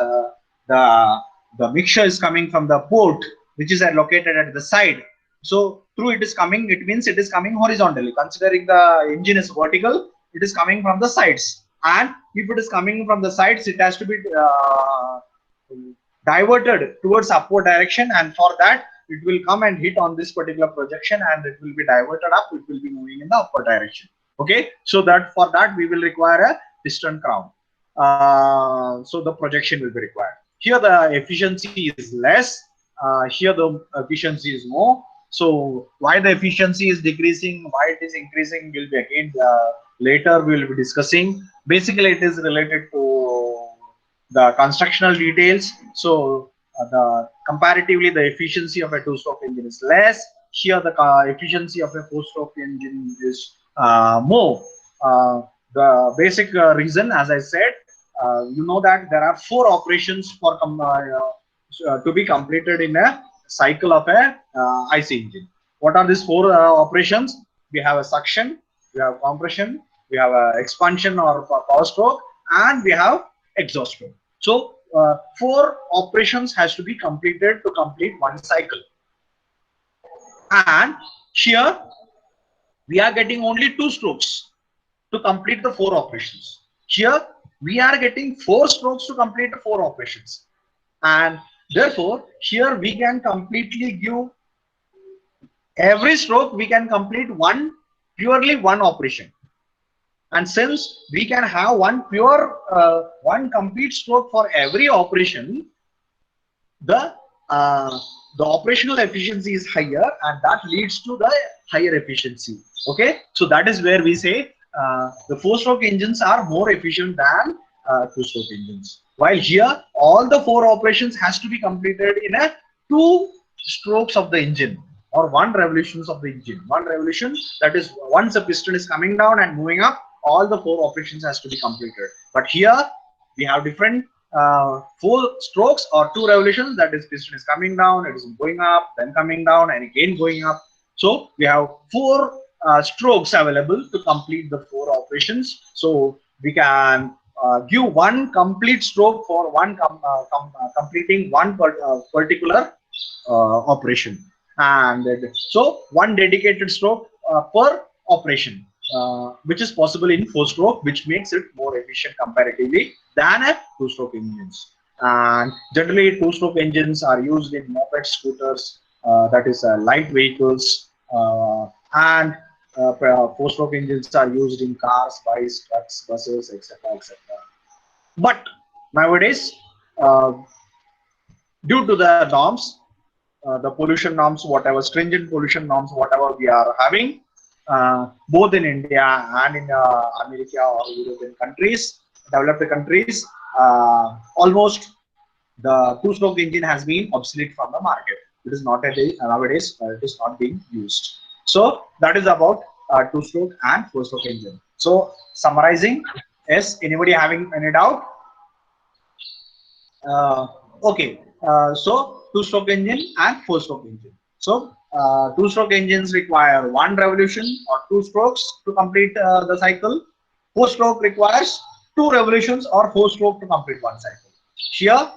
the mixture is coming from the port, which is located at the side. So through it is coming, it means it is coming horizontally. Considering the engine is vertical, it is coming from the sides. And if it is coming from the sides, it has to be diverted towards upward direction, and for that it will come and hit on this particular projection, and it will be diverted up. It will be moving in the upward direction. Okay, so that for that we will require a piston crown. So the projection will be required. Here the efficiency is less. Here the efficiency is more. So why the efficiency is decreasing, why it is increasing, will be again later we will be discussing. Basically, it is related to the constructional details. So the comparatively the efficiency of a two-stroke engine is less. Here the efficiency of a four-stroke engine is more. The basic reason, as I said, you know that there are four operations for to be completed in a cycle of a IC engine. What are these four operations? We have a suction, we have compression, we have a expansion or power stroke, and we have exhaust stroke. So four operations has to be completed to complete one cycle. And here we are getting only two strokes to complete the four operations. Here we are getting four strokes to complete the four operations. And therefore here we can completely give every stroke, we can complete purely one operation. And since we can have one complete stroke for every operation, the operational efficiency is higher, and that leads to the higher efficiency. Okay, so that is where we say the four-stroke engines are more efficient than two-stroke engines. While here all the four operations has to be completed in a two strokes of the engine, or one revolutions of the engine. One revolution, that is once the piston is coming down and moving up, all the four operations has to be completed. But here we have different four strokes or two revolutions, that is piston is coming down, it is going up, then coming down, and again going up. So we have four strokes available to complete the four operations. So we can give one complete stroke for completing one particular operation. And so one dedicated stroke per operation, which is possible in four-stroke, which makes it more efficient comparatively than a two-stroke engines. And generally two-stroke engines are used in moped, scooters, that is light vehicles, and four-stroke engines are used in cars, bikes, trucks, buses, etc., etc. But nowadays, due to the norms, the pollution norms, whatever stringent pollution norms, whatever we are having, both in India and in America or European countries, developed countries, almost the two-stroke engine has been obsolete from the market. It is not nowadays. It is not being used. So that is about two-stroke and four-stroke engine. So summarizing, yes, anybody having any doubt? Okay. So two-stroke engine and four-stroke engine. So two-stroke engines require one revolution or two strokes to complete the cycle. Four-stroke requires two revolutions or four-stroke to complete one cycle. Here,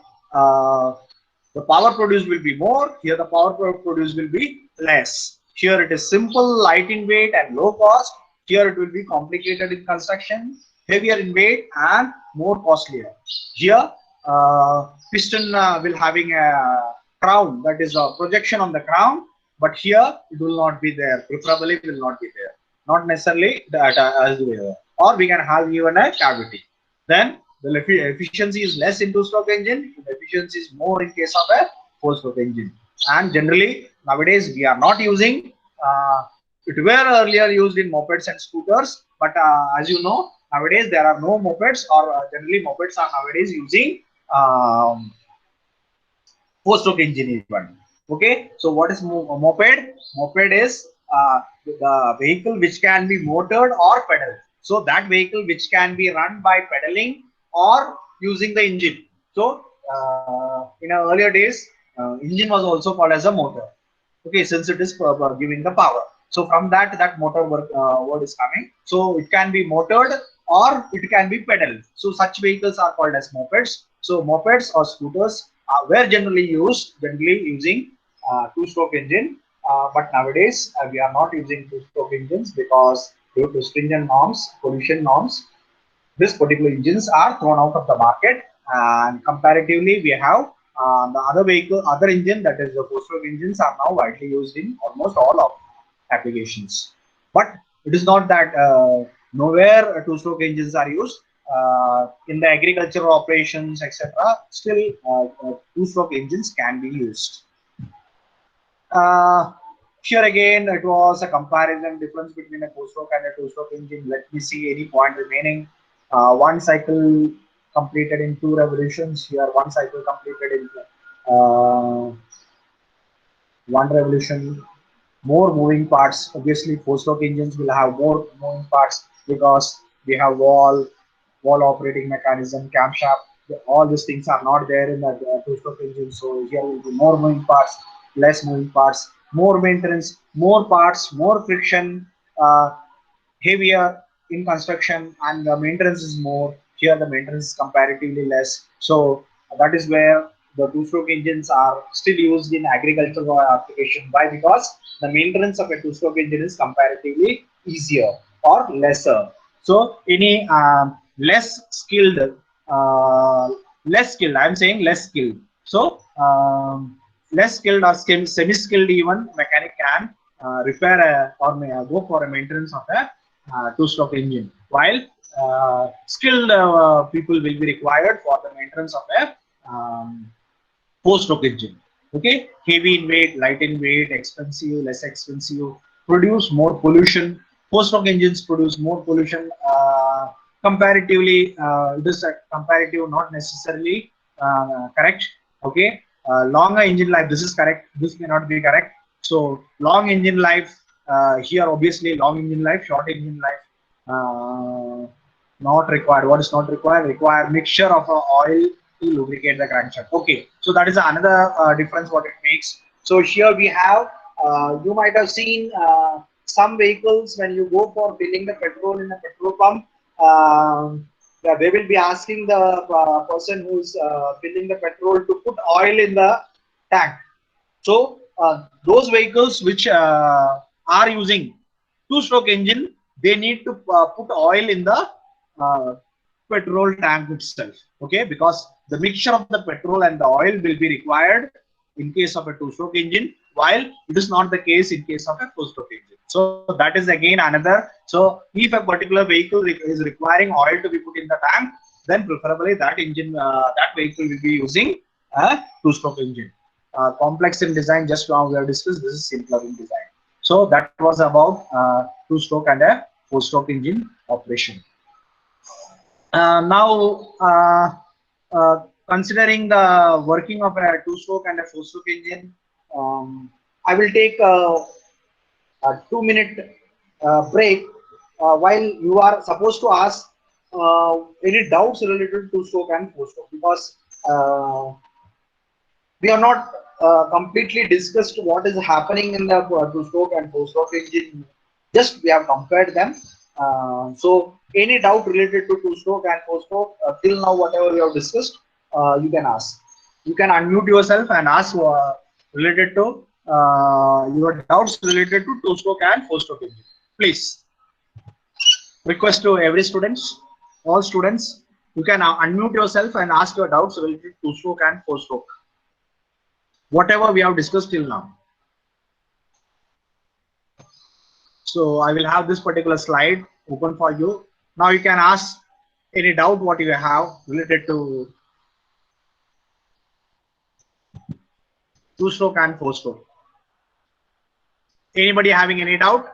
the power produced will be more. Here, the power produced will be less. Here, it is simple, light in weight and low cost. Here, it will be complicated in construction, heavier in weight and more costlier. Here, piston will having a crown, that is a projection on the crown, but here it will not be there. Preferably, will not be there. Not necessarily that as well. or we can have even a cavity. Then the efficiency is less in two-stroke engine, the efficiency is more in case of a four-stroke engine. And generally nowadays we are not using, it were earlier used in mopeds and scooters, but as you know, nowadays there are no mopeds, or generally mopeds are nowadays using um, four-stroke engine even. Okay, so what is moped? Moped is the vehicle which can be motored or pedaled. So that vehicle which can be run by pedaling or using the engine. So in earlier days, engine was also called as a motor. Okay, since it is giving the power. So from that motor word is coming. So it can be motored or it can be pedaled. So such vehicles are called as mopeds. So mopeds or scooters were generally using two-stroke engine. But nowadays we are not using two-stroke engines because due to stringent norms, pollution norms, these particular engines are thrown out of the market, and comparatively we have the other engine, that is the four-stroke engines, are now widely used in almost all of applications. But it is not that nowhere two-stroke engines are used. In the agricultural operations, etc., still two-stroke engines can be used. Uh, Here again, it was a comparison difference between a four-stroke and a two-stroke engine. Let me see any point remaining. One cycle completed in 2 revolutions. Here, one cycle completed in uh, 1 revolution. More moving parts. Obviously, four-stroke engines will have more moving parts because we have wall operating mechanism, camshaft. All these things are not there in the two-stroke engine. So here will be more moving parts, less moving parts, more maintenance, more parts, more friction, uh, heavier in construction, and the maintenance is more. Here the maintenance is comparatively less. So that is where the two-stroke engines are still used in agricultural application. Why? Because the maintenance of a two-stroke engine is comparatively easier or lesser. So any uh, less skilled, I'm saying less skilled. So less skilled or semi-skilled even mechanic can repair or may go for a maintenance of a two-stroke engine, while skilled people will be required for the maintenance of a four-stroke engine. Okay, heavy in weight, light in weight, expensive, less expensive, produce more pollution. Four-stroke engines produce more pollution. Comparatively, this is a comparative, not necessarily correct. Okay, longer engine life. This is correct. This may not be correct. So long engine life. Here, obviously, long engine life, short engine life. Not required. What is not required? Require mixture of oil to lubricate the crankshaft. Okay, so that is another difference what it makes. So here we have, you might have seen some vehicles when you go for filling the petrol in a petrol pump. Yeah, they will be asking the person who's filling the petrol to put oil in the tank. So those vehicles which are using two-stroke engine, they need to put oil in the uh, petrol tank itself. Okay, because the mixture of the petrol and the oil will be required in case of a two-stroke engine, while it is not the case in case of a four-stroke engine. So that is again another. So if a particular vehicle is requiring oil to be put in the tank, then preferably that vehicle will be using a two-stroke engine. Complex in design, just now we have discussed, this is simpler in design. So that was about two-stroke and a four-stroke engine operation. Now, considering the working of a two-stroke and a four-stroke engine, I will take a 2 minute break while you are supposed to ask any doubts related to stroke and four-stroke, because we have not completely discussed what is happening in the two-stroke and four-stroke engine. Just we have compared them. So any doubt related to two-stroke and four-stroke till now, whatever we have discussed, you can ask. You can unmute yourself and ask related to your doubts related to two-stroke and four-stroke engine. Please, request to every students, all students, you can unmute yourself and ask your doubts related to two-stroke and four-stroke, whatever we have discussed till now. So I will have this particular slide open for you. Now you can ask any doubt what you have related to two-stroke and four-stroke. Anybody having any doubt?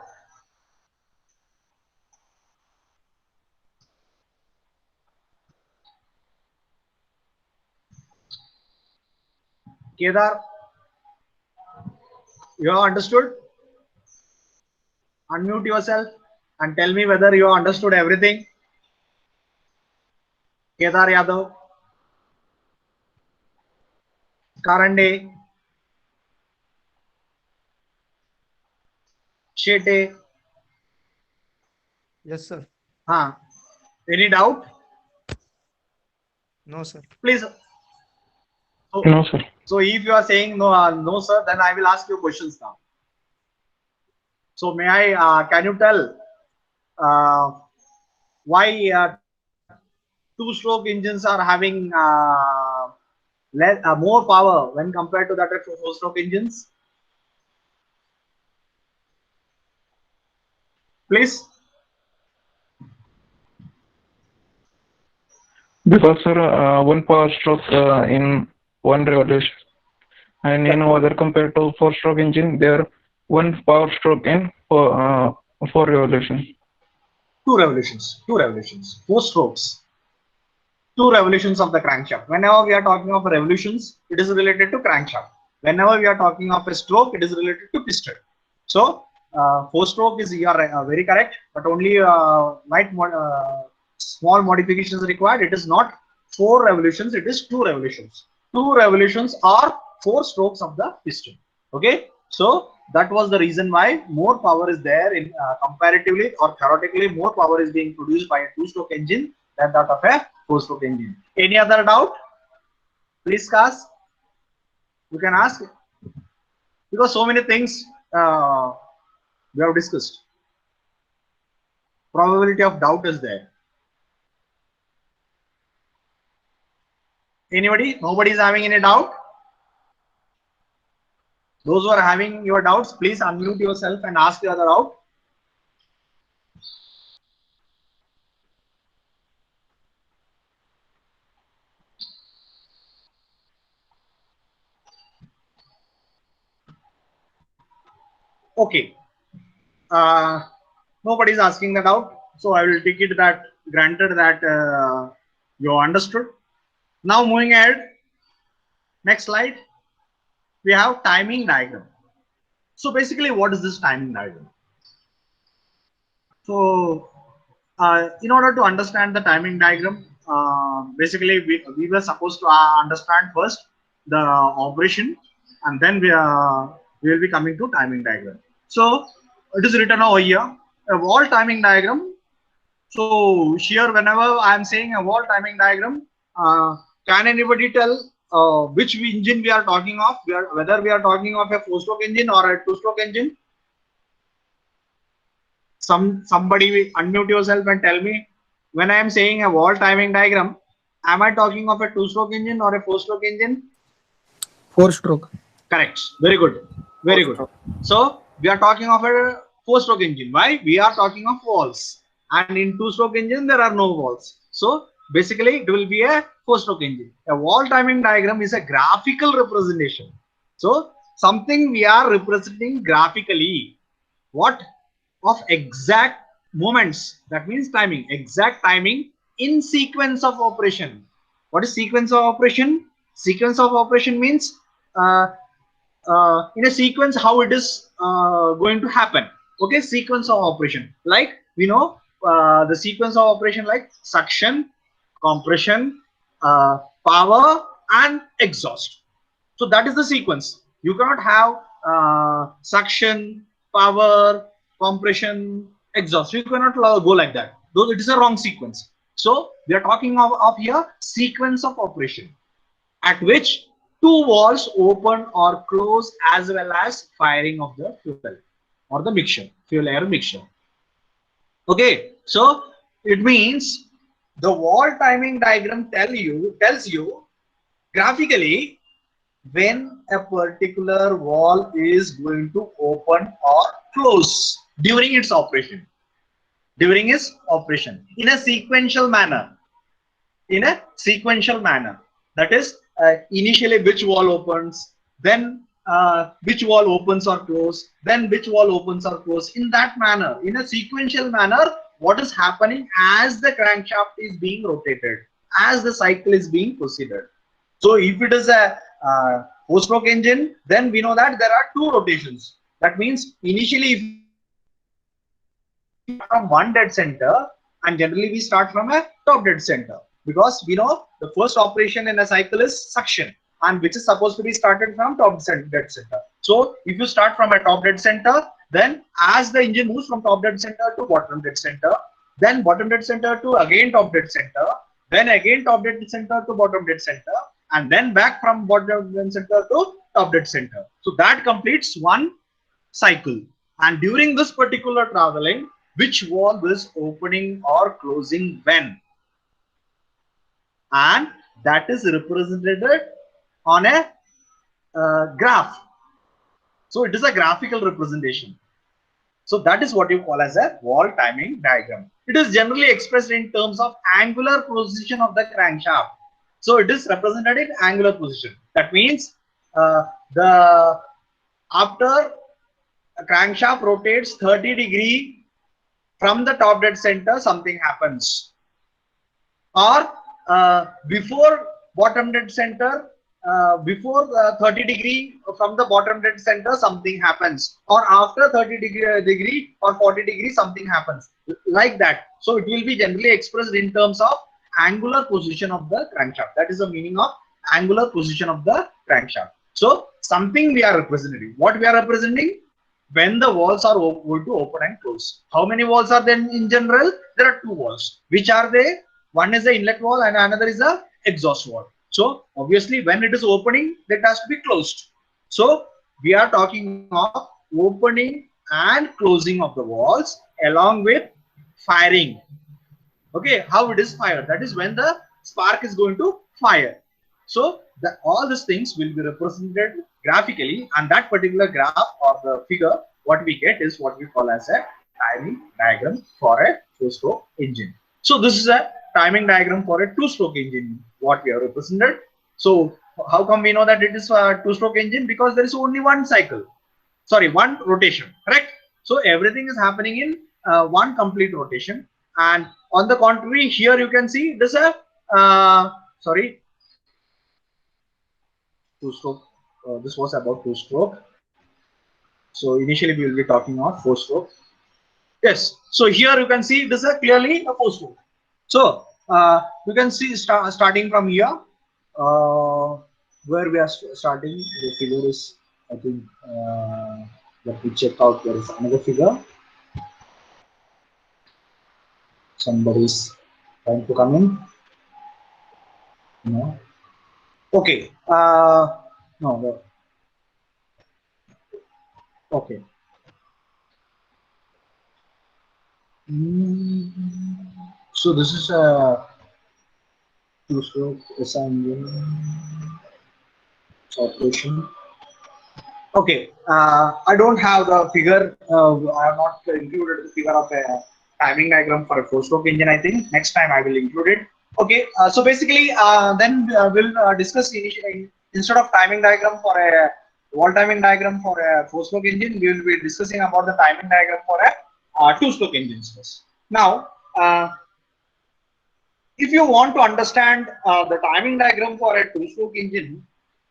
Kedar, you have understood? Unmute yourself and tell me whether you have understood everything. Kedar Yadav, Karande, Shete. Yes, sir. Any doubt? No, sir. Please. No, sir. So if you are saying no, no, sir, then I will ask you questions now. So may I? Can you tell why two-stroke engines are having more power when compared to that of four-stroke engines? Please. Because, sir, one power stroke in one revolution, and in other compared to four-stroke engine, there one power stroke in four revolution. Two revolutions, four strokes, two revolutions of the crankshaft. Whenever we are talking of revolutions, it is related to crankshaft. Whenever we are talking of a stroke, it is related to piston. So four stroke is, you are very correct, but only small modifications required. It is not four revolutions, it is two revolutions. Two revolutions are four strokes of the piston. Okay, so that was the reason why more power is there in comparatively or theoretically more power is being produced by a two-stroke engine than that of a four-stroke engine. Any other doubt? Please ask. You can ask, because so many things we have discussed. Probability of doubt is there. Anybody? Nobody is having any doubt? Those who are having your doubts, please unmute yourself and ask the other doubt. Okay. Nobody is asking the doubt, so I will take it that granted that you understood. Now moving ahead, next slide, we have timing diagram. So basically, what is this timing diagram? So in order to understand the timing diagram, basically we were supposed to understand first the operation, and then we will be coming to timing diagram. So it is written over here, a wall timing diagram. So here, whenever I am saying a wall timing diagram, can anybody tell which engine we are talking of? Whether we are talking of a four-stroke engine or a two-stroke engine? Somebody unmute yourself and tell me, when I am saying a wall timing diagram, am I talking of a two-stroke engine or a four-stroke engine? Four-stroke. Correct. Very good. Very good. So we are talking of a four-stroke engine. Why? We are talking of walls. And in two-stroke engine, there are no walls. So basically, it will be a four-stroke engine. A wall timing diagram is a graphical representation. So something we are representing graphically. What? Of exact moments. That means timing. Exact timing in sequence of operation. What is sequence of operation? Sequence of operation means in a sequence how it is going to happen. Okay, sequence of operation, like we know the sequence of operation like suction, compression, power and exhaust. So that is the sequence. You cannot have suction, power, compression, exhaust. You cannot go like that. Though it is a wrong sequence. So we are talking of here sequence of operation at which two valves open or close, as well as firing of the fuel or the mixture, fuel air mixture. Okay, so it means the wall timing diagram tells you graphically when a particular valve is going to open or close during its operation. during its operation in a sequential manner. In a sequential manner. That is, initially which wall opens, then which wall opens or close, then which wall opens or close. In that manner, in a sequential manner, what is happening as the crankshaft is being rotated, as the cycle is being proceeded. So if it is a four-stroke engine, then we know that there are two rotations. That means initially if you start from one dead center, and generally we start from a top dead center, because we know the first operation in a cycle is suction, and which is supposed to be started from top dead center. So if you start from a top dead center, then as the engine moves from top dead center to bottom dead center, then bottom dead center to again top dead center, then again top dead center to bottom dead center, and then back from bottom dead center to top dead center. So that completes one cycle. And during this particular traveling, which valve is opening or closing when? And that is represented on a graph. So it is a graphical representation. So that is what you call as a valve timing diagram. It is generally expressed in terms of angular position of the crankshaft. So it is represented in angular position. That means the after a crankshaft rotates 30 degree from the top dead center, something happens. Or before bottom dead center, before 30 degree from the bottom dead center, something happens. Or after 30 degree or 40 degree, something happens. Like that. So it will be generally expressed in terms of angular position of the crankshaft. That is the meaning of angular position of the crankshaft. So something we are representing. What we are representing? When the walls are going to open and close. How many walls are there in general? There are two walls. Which are they? One is the inlet wall and another is the exhaust wall. So obviously when it is opening, that has to be closed. So we are talking of opening and closing of the walls along with firing. Okay, how it is fired? That is when the spark is going to fire. So all these things will be represented graphically, and that particular graph or the figure, what we get is what we call as a timing diagram for a two-stroke engine. So this is a timing diagram for a two-stroke engine, what we have represented. So how come we know that it is a two-stroke engine? Because there is only one cycle, sorry, one rotation, correct? So everything is happening in one complete rotation. And on the contrary, here you can see this a sorry, two-stroke. This was about two-stroke. So initially we will be talking about four-stroke. Yes. So here you can see this is clearly a four-stroke. So you can see starting from here, where we are starting. The figure is, I think, let me check out. There is another figure. Somebody's trying to come in. No. Okay. No. Okay. So this is a two-stroke SI engine operation. Okay. I don't have the figure. I have not included the figure of a timing diagram for a four-stroke engine. I think next time I will include it. Okay. So basically, then we'll discuss instead of timing diagram for a wall timing diagram for a four-stroke engine, we will be discussing about the timing diagram for a two-stroke engines first. Now, if you want to understand the timing diagram for a two-stroke engine,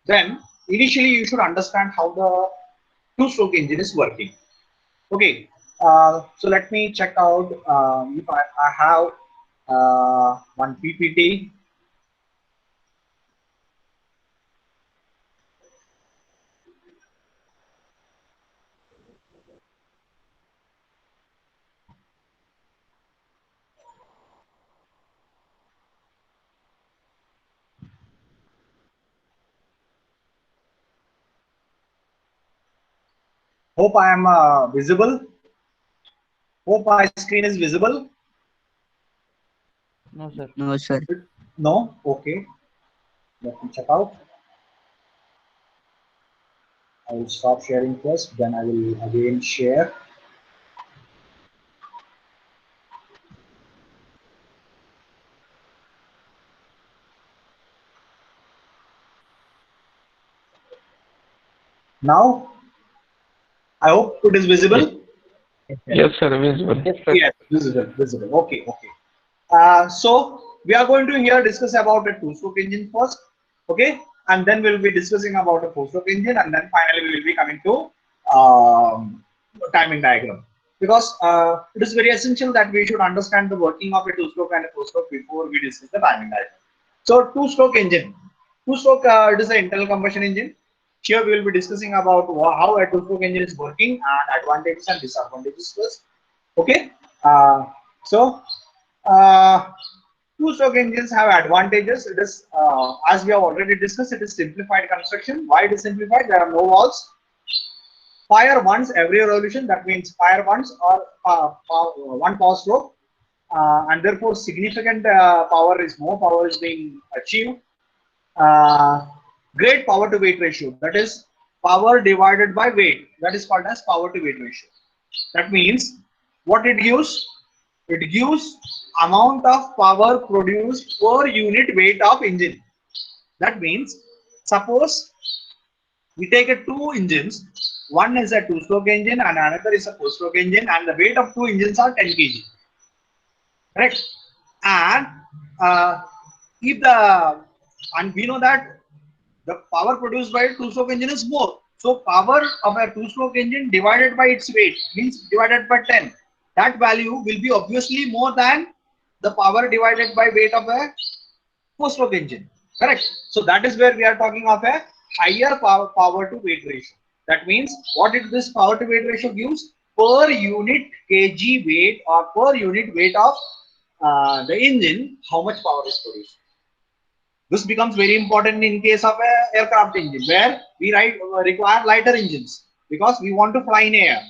then initially you should understand how the two-stroke engine is working. Okay, so let me check out if I have one PPT. Hope I am visible. Hope my screen is visible. No, sir. No, sir. No? Okay. Let me check out. I will stop sharing first, then I will again share. Now, I hope it is visible. Yes, sir, visible. Yes, sir. Yes, visible, visible. Okay, okay. So we are going to here discuss about a two-stroke engine first, okay, and then we'll be discussing about a four-stroke engine, and then finally we will be coming to timing diagram, because it is very essential that we should understand the working of a two-stroke and a four-stroke before we discuss the timing diagram. So two-stroke engine, two-stroke it is an internal combustion engine. Here we will be discussing about how a two-stroke engine is working and advantages and disadvantages first. Okay, so uh, two-stroke engines have advantages. It is, as we have already discussed, it is simplified construction. Why it is simplified? There are no valves. Fire once every revolution. That means fire once or one power stroke, and therefore significant power is more power is being achieved. Uh, Great power to weight ratio. That is power divided by weight. That is called as power to weight ratio. That means what it gives? It gives amount of power produced per unit weight of engine. That means suppose we take a two engines, one is a two-stroke engine and another is a four-stroke engine, and the weight of two engines are 10 kg. Correct? And uh, if the and we know that the power produced by a two-stroke engine is more. So power of a two-stroke engine divided by its weight means divided by 10. That value will be obviously more than the power divided by weight of a four-stroke engine. Correct. So that is where we are talking of a higher power to weight ratio. That means what it this power to weight ratio gives per unit kg weight or per unit weight of the engine, how much power is produced. This becomes very important in case of a aircraft engine where we require lighter engines because we want to fly in air.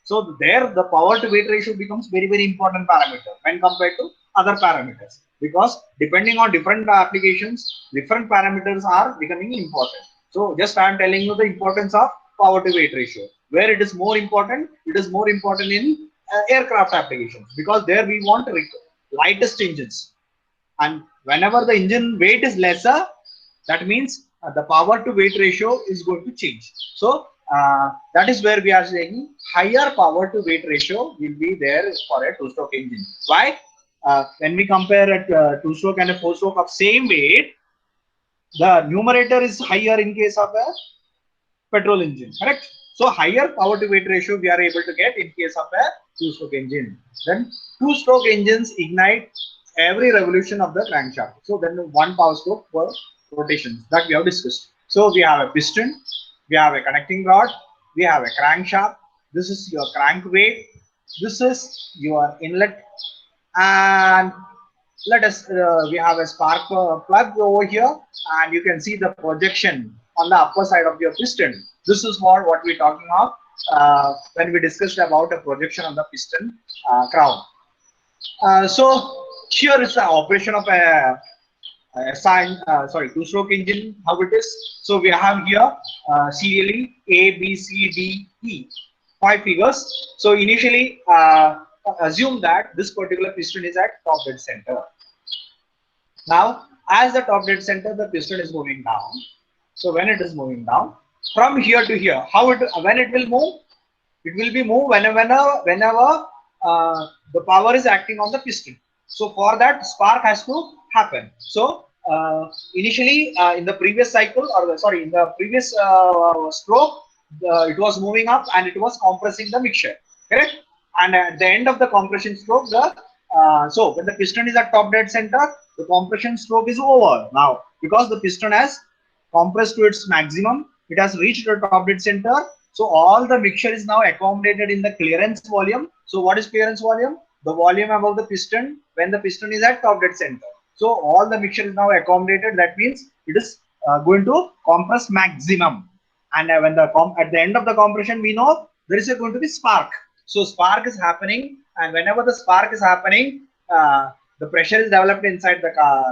So there the power to weight ratio becomes very important parameter when compared to other parameters, because depending on different applications, different parameters are becoming important. So just I am telling you the importance of power to weight ratio. Where it is more important, it is more important in aircraft applications because there we want lightest engines, and whenever the engine weight is lesser, that means the power to weight ratio is going to change. So that is where we are saying higher power to weight ratio will be there for a two-stroke engine. Why? When we compare a two-stroke and a four-stroke of same weight, the numerator is higher in case of a petrol engine, correct? So higher power to weight ratio we are able to get in case of a two-stroke engine. Then two-stroke engines ignite every revolution of the crankshaft. So then one power stroke per rotations that we have discussed. So we have a piston, we have a connecting rod, we have a crankshaft. This is your crank weight. This is your inlet, and let us we have a spark plug over here, and you can see the projection on the upper side of your piston. This is what we're talking of when we discussed about a projection on the piston crown. So here is the operation of two-stroke engine, how it is. So we have here serially A, B, C, D, E, 5 figures. So initially assume that this particular piston is at top dead center. Now, as the top dead center, the piston is moving down. So when it is moving down, from here to here, when it will move? It will be moved whenever the power is acting on the piston. So for that, spark has to happen. So initially in the previous cycle, or sorry, in the previous stroke, it was moving up and it was compressing the mixture, correct? And at the end of the compression stroke, so when the piston is at top dead center, the compression stroke is over now because the piston has compressed to its maximum. It has reached the top dead center. So all the mixture is now accommodated in the clearance volume. So what is clearance volume? The volume above the piston when the piston is at top dead center. So all the mixture is now accommodated. That means it is going to compress maximum. And when at the end of the compression, we know there is going to be spark. So spark is happening, and whenever the spark is happening, the pressure is developed inside the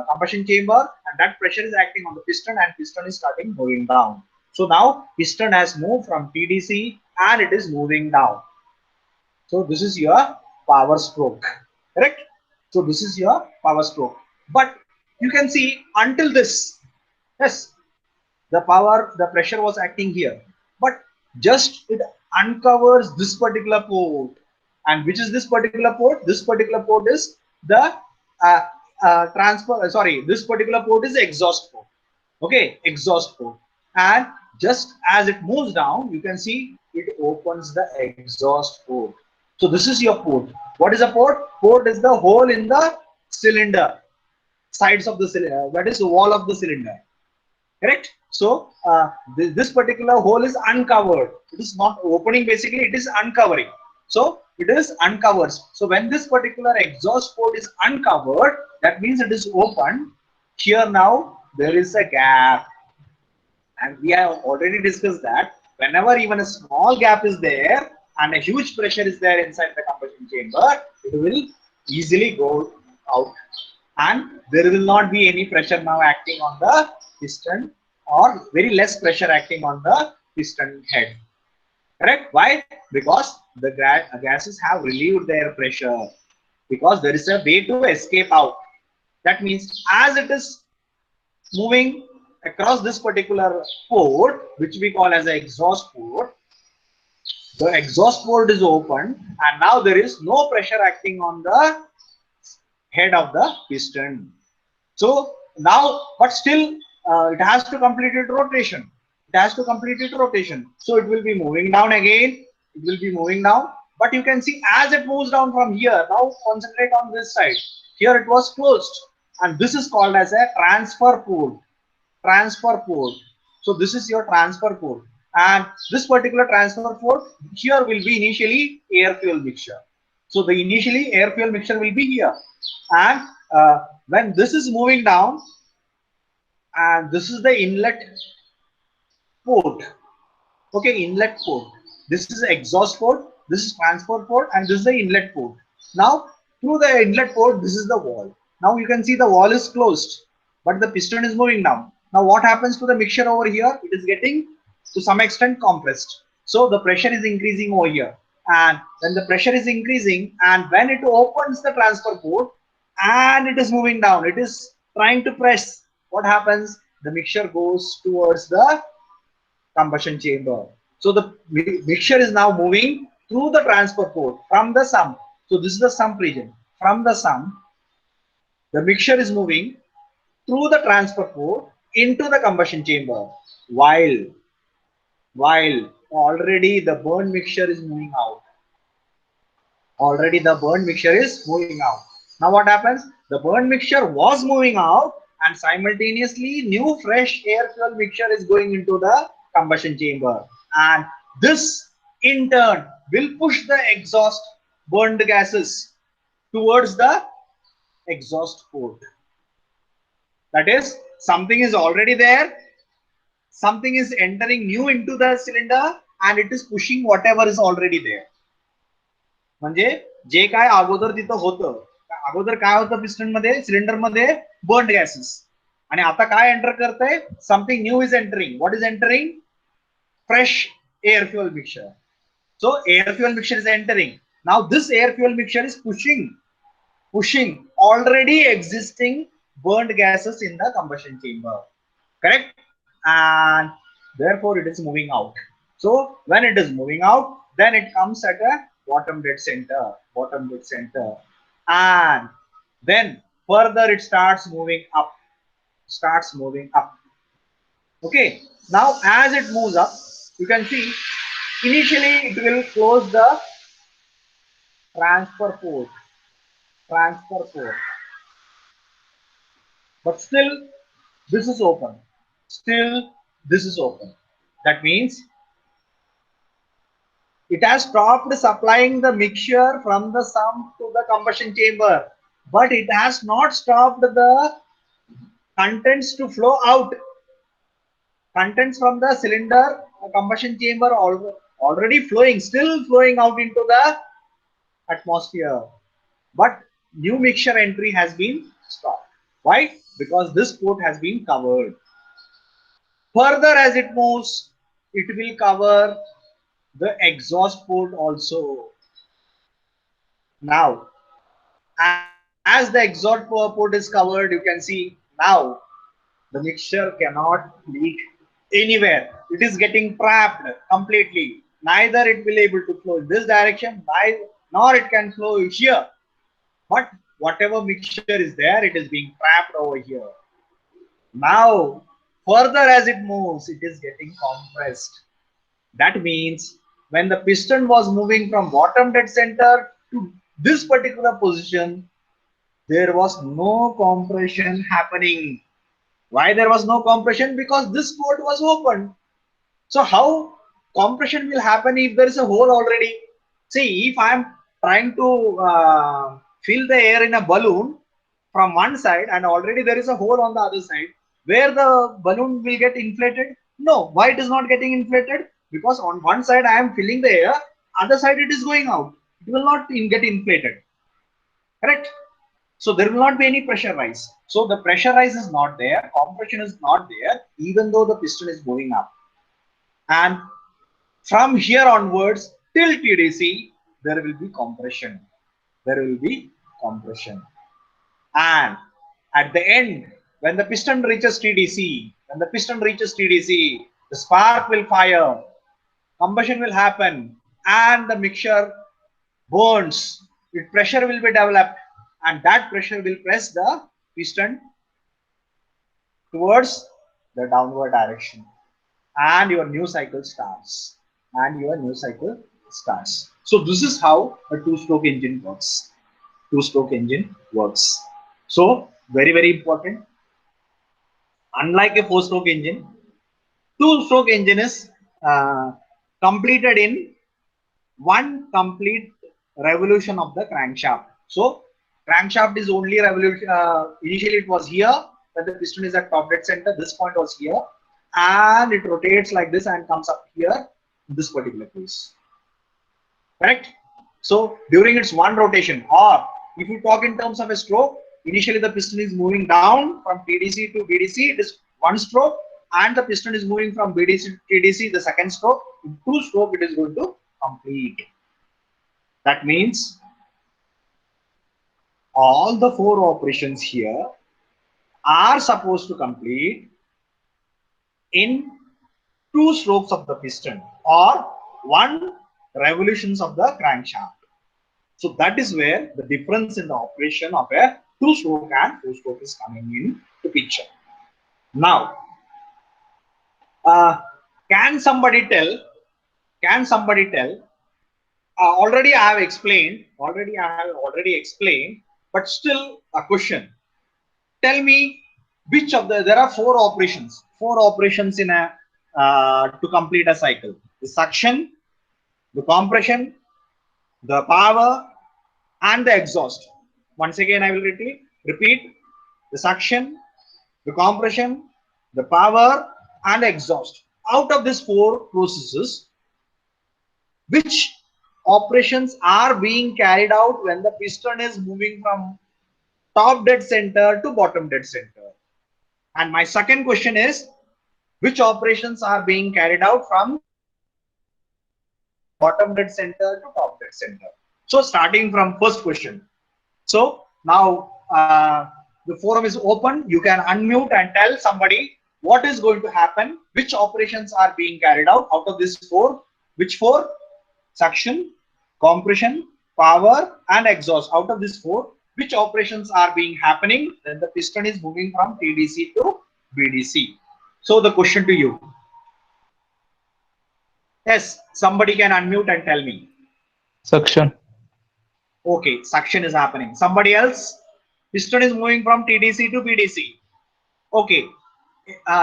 combustion chamber, and that pressure is acting on the piston, and piston is starting moving down. So now piston has moved from TDC and it is moving down. So this is your power stroke, correct? So this is your power stroke. But you can see until this, yes, the pressure was acting here. But just it uncovers this particular port. And which is this particular port? This particular port is the sorry, this particular port is exhaust port. Okay, exhaust port. And just as it moves down, you can see it opens the exhaust port. So this is your port. What is a port? Port is the hole in the cylinder, sides of the cylinder, that is the wall of the cylinder. Correct? So this particular hole is uncovered. It is not opening, basically it is uncovering. So it is uncovers. So when this particular exhaust port is uncovered, that means it is open. Here now there is a gap, and we have already discussed that whenever even a small gap is there and a huge pressure is there inside the combustion chamber, it will easily go out, and there will not be any pressure now acting on the piston, or very less pressure acting on the piston head. Correct? Why? Because the gases have relieved their pressure, because there is a way to escape out. That means as it is moving across this particular port, which we call as an exhaust port, the exhaust port is open, and now there is no pressure acting on the head of the piston. So now, but still it has to complete its rotation. It has to complete its rotation. So it will be moving down again. It will be moving down. But you can see as it moves down from here, now concentrate on this side. Here it was closed. And this is called as a transfer port. Transfer port. So this is your transfer port. And this particular transfer port, here will be initially air fuel mixture. So the initially air fuel mixture will be here. And when this is moving down, and this is the inlet port. Okay, inlet port. This is exhaust port, this is transfer port, and this is the inlet port. Now through the inlet port, this is the wall. Now you can see the wall is closed, but the piston is moving down. Now what happens to the mixture over here? It is getting to some extent compressed. So the pressure is increasing over here, and when the pressure is increasing, and when it opens the transfer port and it is moving down, it is trying to press, what happens? The mixture goes towards the combustion chamber. So the mixture is now moving through the transfer port from the sump. So this is the sump region. From the sump, the mixture is moving through the transfer port into the combustion chamber, while already the burn mixture is moving out. Already the burn mixture is moving out. Now what happens? The burn mixture was moving out, and simultaneously new fresh air fuel mixture is going into the combustion chamber, and this in turn will push the exhaust burned gases towards the exhaust port. That is, something is already there, something is entering new into the cylinder, and it is pushing whatever is already there. म्हणजे जे काय अगोदर तिथं होतं, अगोदर काय होतं piston मध्ये, cylinder मध्ये बर्न्ड गॅसेस, आणि आता काय एंटर करतंय, something new is entering. What is entering? Fresh air fuel mixture. So air fuel mixture is entering. Now this air fuel mixture is pushing already existing burned gases in the combustion chamber. Correct? And therefore it is moving out. So when it is moving out, then it comes at a bottom dead center, and then further it starts moving up. Okay, now as it moves up, you can see initially it will close the transfer port, but still this is open. That means it has stopped supplying the mixture from the sump to the combustion chamber, but it has not stopped the contents to flow out. Contents from the cylinder combustion chamber already flowing, still flowing out into the atmosphere, but new mixture entry has been stopped. Why? Because this port has been covered. Further as it moves, it will cover the exhaust port also. Now as the exhaust port is covered, you can see now the mixture cannot leak anywhere. It is getting trapped completely. Neither it will able to flow in this direction, nor it can flow here. But whatever mixture is there, it is being trapped over here. Now, further as it moves, it is getting compressed. That means when the piston was moving from bottom dead center to this particular position, there was no compression happening. Why there was no compression? Because this port was open. So how compression will happen if there is a hole already? See, if I am trying to fill the air in a balloon from one side and already there is a hole on the other side, where the balloon will get inflated? No. Why it is not getting inflated? Because on one side I am filling the air, other side it is going out. It will not get inflated. Correct? So there will not be any pressure rise. So the pressure rise is not there, compression is not there, even though the piston is moving up. And from here onwards till TDC, there will be compression. There will be compression. And at the end, when the piston reaches TDC, the spark will fire, combustion will happen, and the mixture burns. Its pressure will be developed, and that pressure will press the piston towards the downward direction, and your new cycle starts. So this is how a two-stroke engine works. So very important. Unlike a four-stroke engine, two-stroke engine is completed in one complete revolution of the crankshaft. So crankshaft is only revolution. Initially it was here, when the piston is at top dead center. This point was here, and it rotates like this and comes up here in this particular place. Correct? So during its one rotation, or if you talk in terms of a stroke, initially the piston is moving down from TDC to BDC. It is one stroke, and the piston is moving from BDC to TDC, the second stroke. In two stroke, it is going to complete. That means all the four operations here are supposed to complete in two strokes of the piston or one revolutions of the crankshaft. So that is where the difference in the operation of a two-stroke and four-stroke is coming in to picture. Now, can somebody tell? Already I have explained. But still a question. Tell me which of there are four operations in a to complete a cycle: the suction, the compression, the power, and the exhaust. Once again I will repeat: the suction, the compression, the power, and exhaust. Out of these four processes, which operations are being carried out when the piston is moving from top dead center to bottom dead center? And my second question is, which operations are being carried out from bottom dead center to top dead center? So starting from first question. So now the forum is open. You can unmute and tell somebody what is going to happen, which operations are being carried out of these four. Which four? Suction, compression, power, and exhaust. Out of these four, which operations are being happening when the piston is moving from TDC to BDC? So the question to you. Yes, somebody can unmute and tell me. Suction. Okay, suction is happening. Somebody else? Piston is moving from TDC to BDC. Okay,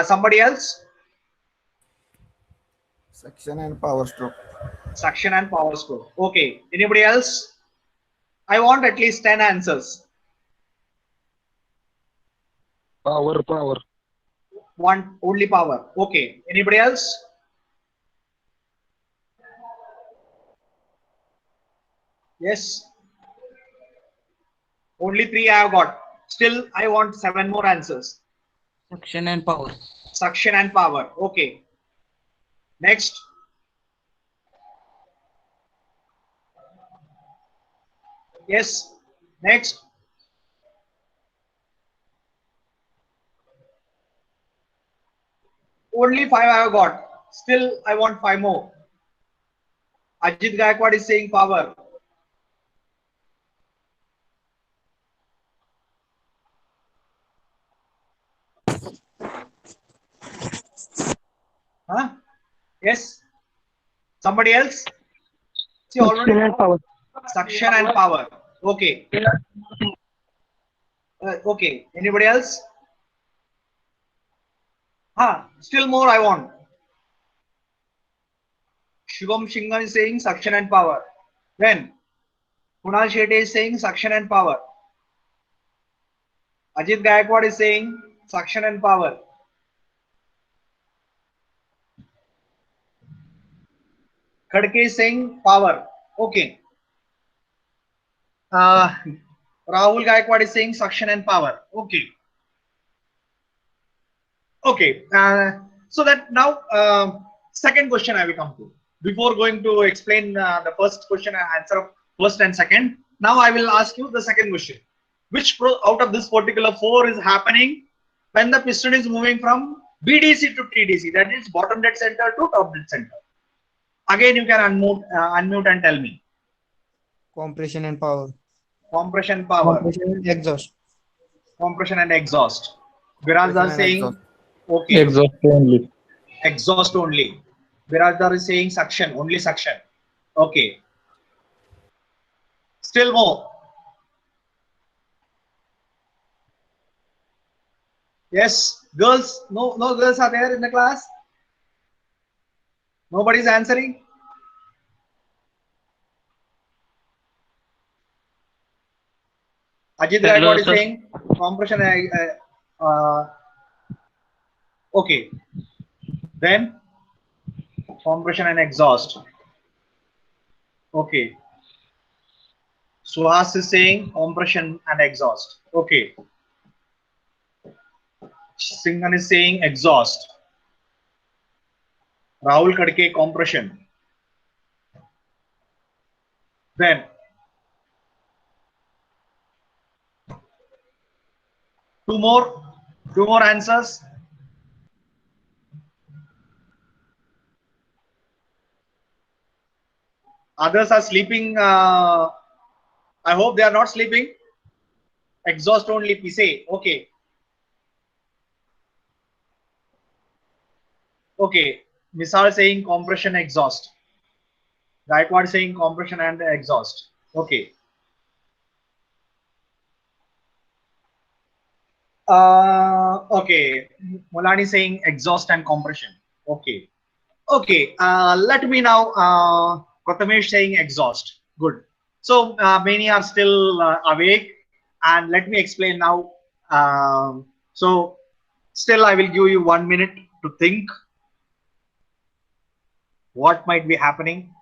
somebody else? Suction and power stroke. Suction and power stroke. Okay, anybody else? I want at least 10 answers. Power. One only power. Okay, anybody else? Yes. Only 3 I have got. Still, I want 7 more answers. Suction and power. Suction and power. Okay. Next. Yes. Next. only 5 I have got. Still, I want 5 more. Ajit Gaikwad is saying power. Huh? Yes. Somebody else? See, already Suction and power. suction and power. Okay. Okay. Anybody else? Huh? Still more I want. Shubham Shingan is saying suction and power. Then Kunal Shetty is saying suction and power. Ajit Gaikwad is saying suction and power. Khadke is saying power. Okay. Rahul Gaikwad is saying suction and power. Okay. Okay. So that now second question I will come to. Before going to explain the first question and answer of first and second, now I will ask you the second question. Which out of this particular 4 is happening when the piston is moving from BDC to TDC, that is bottom dead center to top dead center? Again, you can unmute and tell me. Compression and power. Compression, power. Compression and exhaust. Compression and exhaust. Virajdar Compression and saying exhaust. okay. Exhaust only. Exhaust only. Virajdar is saying suction, only suction. Okay. Still more. Yes, girls. No girls are there in the class. Nobody's answering. Ajit Gaikwad is saying compression. Okay. Then compression and exhaust. Okay. Suhas is saying compression and exhaust. Okay. Singhan is saying exhaust. Rahul Khadke compression. Then two more answers. Others are sleeping. I hope they are not sleeping. Exhaust only, Pise. Okay. Okay. Misal saying compression exhaust. Gaikwad saying compression and exhaust. Okay. Okay. Mulani saying exhaust and compression. Okay. Okay. Let me now. Prathamesh saying exhaust. Good. So many are still awake, and let me explain now. So still, I will give you 1 minute to think what might be happening.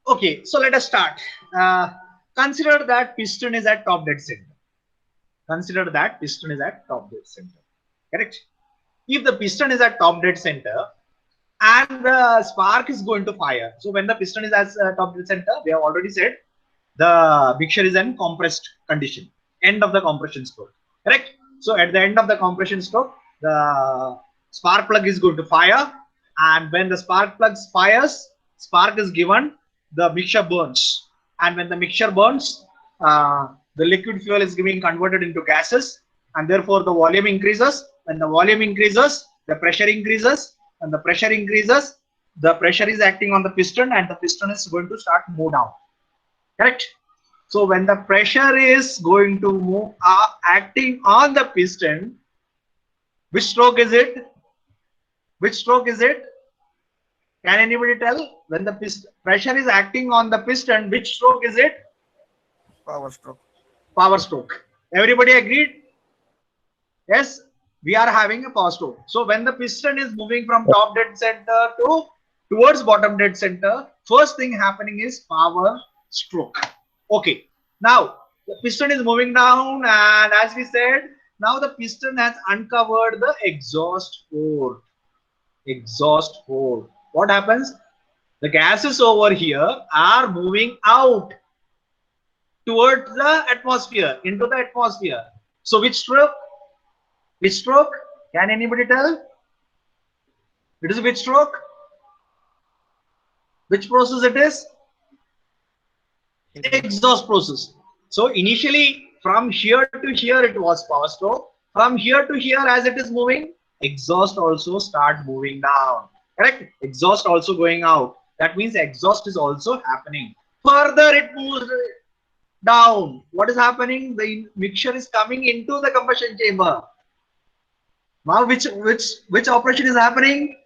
Okay, so let us start. Consider that piston is at top dead center. Consider that piston is at top dead center. Correct? If the piston is at top dead center and the spark is going to fire, so when the piston is at top dead center, we have already said the mixture is in compressed condition, end of the compression stroke. Correct? So at the end of the compression stroke, the spark plug is going to fire, and when the spark plug fires, spark is given, the mixture burns, and when the mixture burns, the liquid fuel is being converted into gases, and therefore the volume increases. When the volume increases, the pressure increases, and the pressure increases, the pressure is acting on the piston, and the piston is going to start move down. Correct? So when the pressure is going to move acting on the piston, which stroke is it? Which stroke is it? Can anybody tell? When the pressure is acting on the piston, which stroke is it? Power stroke. Power stroke. Everybody agreed? Yes, we are having a power stroke. So when the piston is moving from top dead center to towards bottom dead center, first thing happening is power stroke. Okay. Now the piston is moving down, and as we said, now the piston has uncovered the exhaust port. Exhaust port. What happens? The gases over here are moving out. towards the atmosphere, into the atmosphere. So which stroke? Which stroke? Can anybody tell? It is which stroke? Which process it is? Exhaust process. So initially from here to here it was power stroke. From here to here as it is moving, exhaust also start moving down. Correct? Exhaust also going out. That means exhaust is also happening. Further it moves down. What is happening? The mixture is coming into the combustion chamber. Now which operation is happening?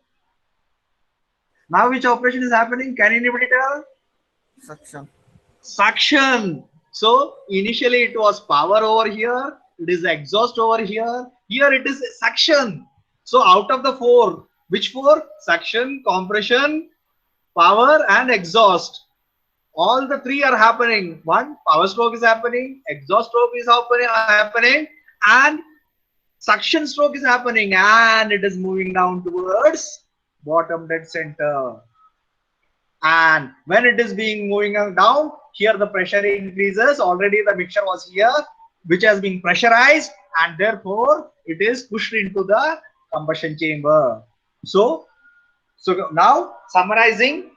Now which operation is happening? Can anybody tell? Suction. Suction. So initially it was power over here, it is exhaust over here, here it is suction. So out of the four, which four? Suction, compression, power and exhaust. All the three are happening. One, power stroke is happening, exhaust stroke is happening, and suction stroke is happening, and it is moving down towards bottom dead center. And when it is being moving down, here the pressure increases. Already the mixture was here, which has been pressurized, and therefore it is pushed into the combustion chamber. So now summarizing,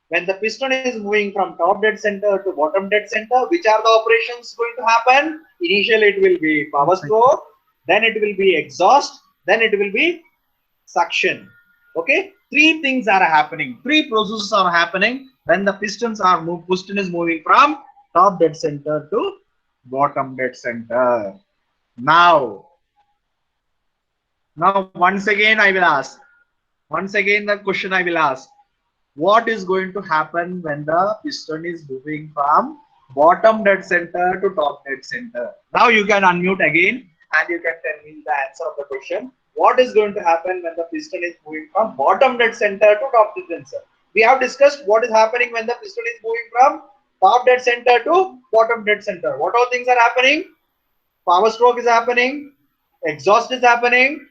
when the piston is moving from top dead center to bottom dead center, which are the operations going to happen? Initially it will be power stroke, then it will be exhaust, then it will be suction. Okay, three things are happening, three processes are happening when the piston is moving from top dead center to bottom dead center. Now once again I will ask, once again the question I will ask, what is going to happen when the piston is moving from bottom dead center to top dead center? Now you can unmute again and you can tell me the answer of the question. What is going to happen when the piston is moving from bottom dead center to top dead center? We have discussed what is happening when the piston is moving from top dead center to bottom dead center. What all things are happening? Power stroke is happening, exhaust is happening,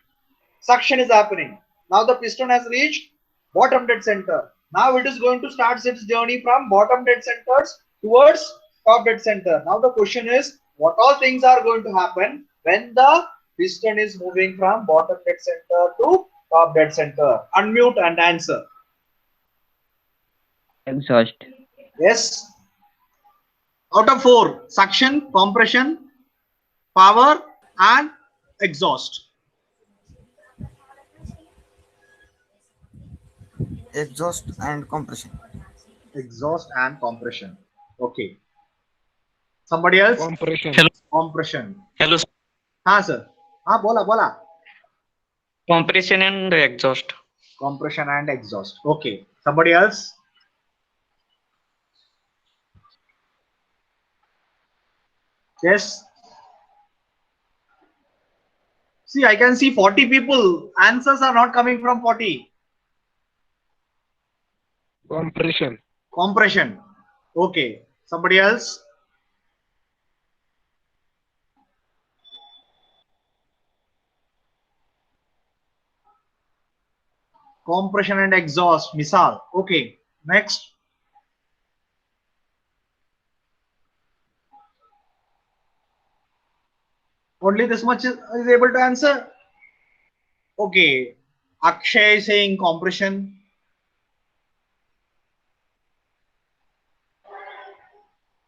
suction is happening. Now the piston has reached bottom dead center. Now it is going to start its journey from bottom dead centers towards top dead center. Now the question is, what all things are going to happen when the piston is moving from bottom dead center to top dead center? Unmute and answer. Exhaust. Yes. Out of four, suction, compression, power and exhaust. Exhaust and compression. Exhaust and compression. Okay. Somebody else? Compression. Hello. Compression. Hello. हाँ sir. हाँ बोला. Compression and exhaust. Compression and exhaust. Okay. Somebody else? Yes. See, I can see 40 people. Answers are not coming from 40. Compression. Compression. Okay. Somebody else? Compression and exhaust. Misal. Okay. Next. Only this much is able to answer. Okay. Akshay is saying compression.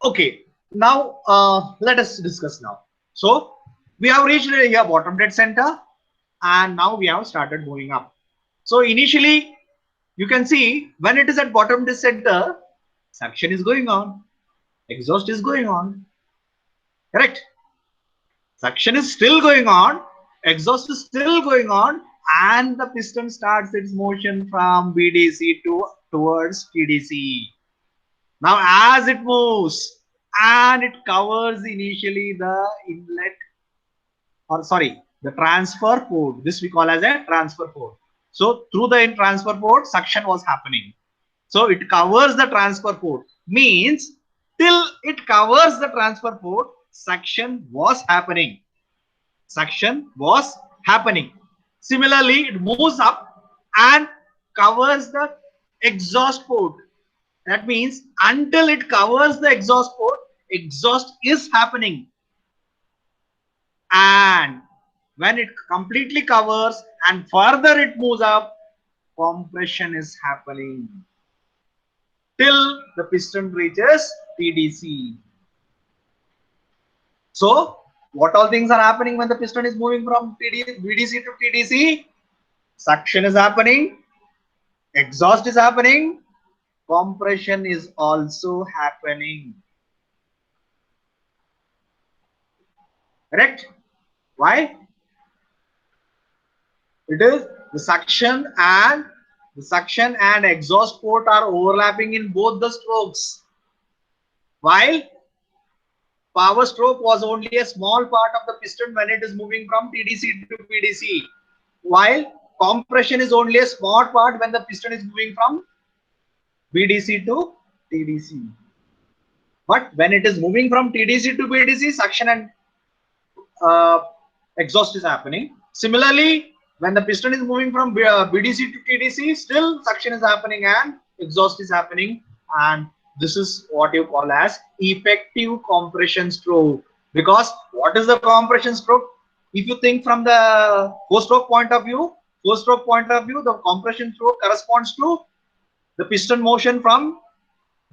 Okay. Now let us discuss now. So we have reached here bottom dead center, and now we have started moving up. So initially you can see when it is at bottom dead center, suction is going on, exhaust is going on. Correct? Suction is still going on, exhaust is still going on, and the piston starts its motion from BDC towards TDC. Now as it moves and it covers initially the inlet, or sorry, the transfer port. This we call as a transfer port. So through the transfer port, suction was happening. So it covers the transfer port, means till it covers the transfer port, suction was happening. Suction was happening. Similarly, it moves up and covers the exhaust port. That means until it covers the exhaust port, exhaust is happening, and when it completely covers and further it moves up, compression is happening till the piston reaches TDC. So what all things are happening when the piston is moving from BDC to TDC? Suction is happening, exhaust is happening, compression is also happening. Correct? Why? It is the suction and exhaust port are overlapping in both the strokes. While power stroke was only a small part of the piston when it is moving from TDC to PDC. While compression is only a small part when the piston is moving from BDC to TDC. But when it is moving from TDC to BDC, suction and exhaust is happening. Similarly, when the piston is moving from BDC to TDC, still suction is happening and exhaust is happening, and this is what you call as effective compression stroke. Because what is the compression stroke? If you think from the four-stroke point of view, the compression stroke corresponds to the piston motion from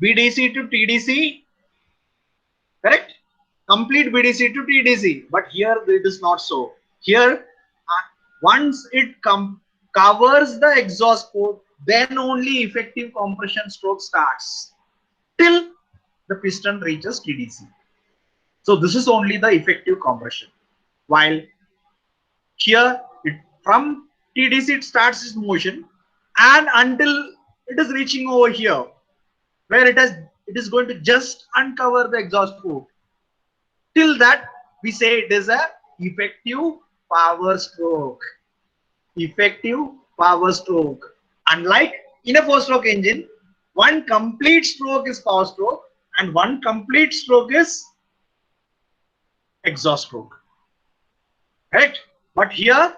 BDC to TDC, correct? Complete BDC to TDC. But here it is not so. Here, once it covers the exhaust port, then only effective compression stroke starts till the piston reaches TDC. So this is only the effective compression. While here, from TDC it starts its motion, and until it is reaching over here, where it is going to just uncover the exhaust port. Till that, we say it is a effective power stroke. Effective power stroke. Unlike in a four-stroke engine, one complete stroke is power stroke and one complete stroke is exhaust stroke. Right? But here,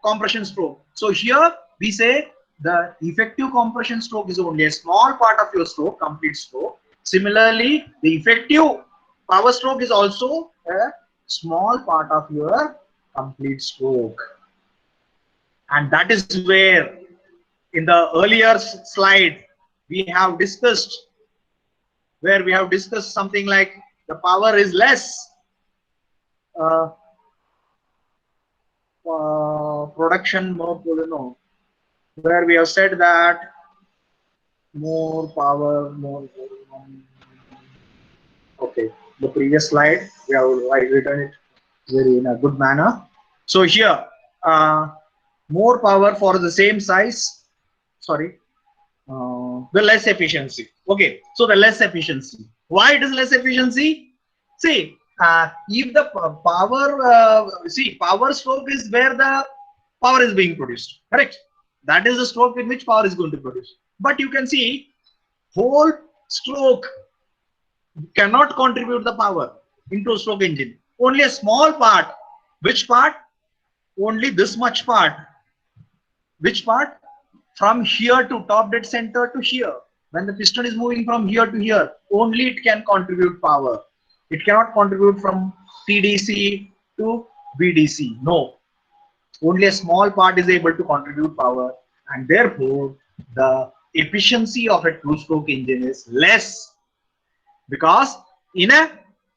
compression stroke. So here we say the effective compression stroke is only a small part of your stroke, complete stroke. Similarly, the effective power stroke is also a small part of your complete stroke. And that is where in the earlier slide we have discussed, something like the power is less, production more, where we have said that more power, more. Okay, the previous slide we have written it very in a good manner. So here, more power for the same size. Sorry, the less efficiency. Okay, so the less efficiency. Why it is less efficiency? See, if the power stroke is where the power is being produced, correct? That is the stroke in which power is going to produce. But you can see, whole stroke cannot contribute the power into a stroke engine. Only a small part. Which part? Only this much part. Which part? From here to top dead center to here. When the piston is moving from here to here, only it can contribute power. It cannot contribute from TDC to BDC. No. Only a small part is able to contribute power, and therefore the efficiency of a two-stroke engine is less. Because in a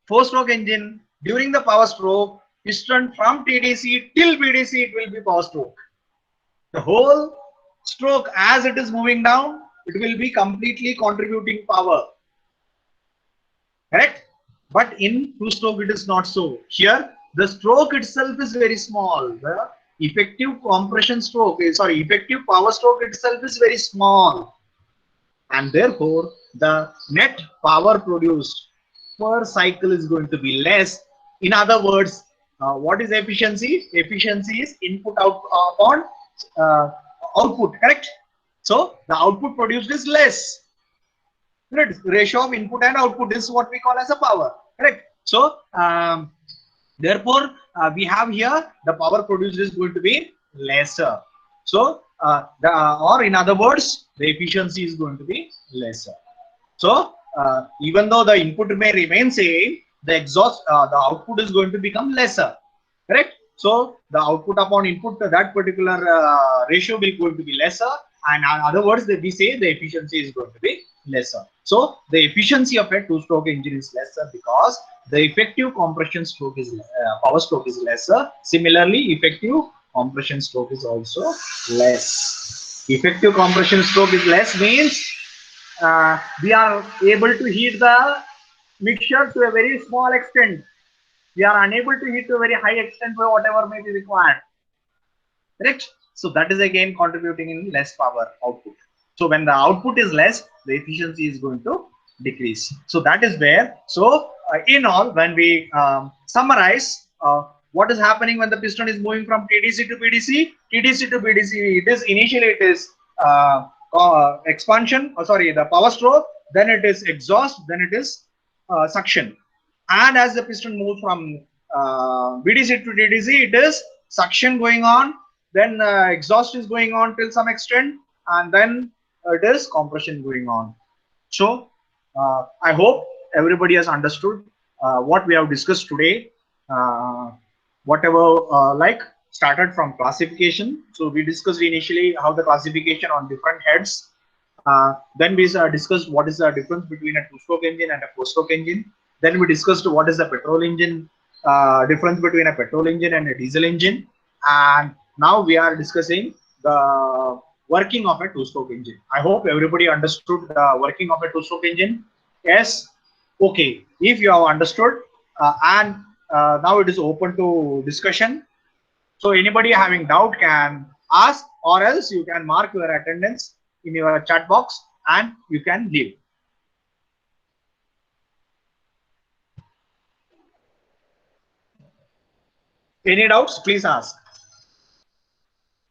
four-stroke engine, during the power stroke, piston from TDC till BDC, it will be power stroke. The whole stroke, as it is moving down, it will be completely contributing power. Correct? But in two-stroke, it is not so. Here, the stroke itself is very small. The effective compression stroke, effective power stroke itself is very small. And therefore, the net power produced per cycle is going to be less. In other words, what is efficiency? Efficiency is input out upon output, correct? So the output produced is less. Correct? Ratio of input and output is what we call as a power, correct? So therefore, we have here the power produced is going to be lesser. So or in other words, the efficiency is going to be lesser. So even though the input may remain same, the output is going to become lesser. Correct? So the output upon input to that particular ratio will going to be lesser, and in other words, we say the efficiency is going to be lesser. So the efficiency of a two-stroke engine is lesser because the effective compression stroke is power stroke is lesser. Similarly, effective compression stroke is also less. Effective compression stroke is less means we are able to heat the mixture to a very small extent. We are unable to heat to a very high extent for whatever may be required. Correct? So that is again contributing in less power output. So when the output is less, the efficiency is going to decrease. So that is where. So in all, when we summarize what is happening when the piston is moving from TDC to PDC, TDC to PDC, it is initially it is expansion. Sorry, the power stroke. Then it is exhaust. Then it is suction. And as the piston moves from BDC to TDC, it is suction going on, then exhaust is going on till some extent, and then it is compression going on. So I hope everybody has understood what we have discussed today. Uh, Whatever like started from classification. So we discussed initially how the classification on different heads. Then we discussed what is the difference between a two-stroke engine and a four-stroke engine. Then we discussed what is the petrol engine difference between a petrol engine and a diesel engine. And now we are discussing the working of a two-stroke engine. I hope everybody understood the working of a two-stroke engine. Yes. Okay. If you have understood, and now it is open to discussion. So anybody having doubt can ask, or else you can mark your attendance in your chat box and you can leave. Any doubts, please ask.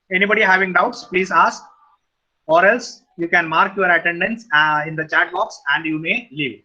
Anybody having doubts, please ask, or else you can mark your attendance in the chat box and you may leave.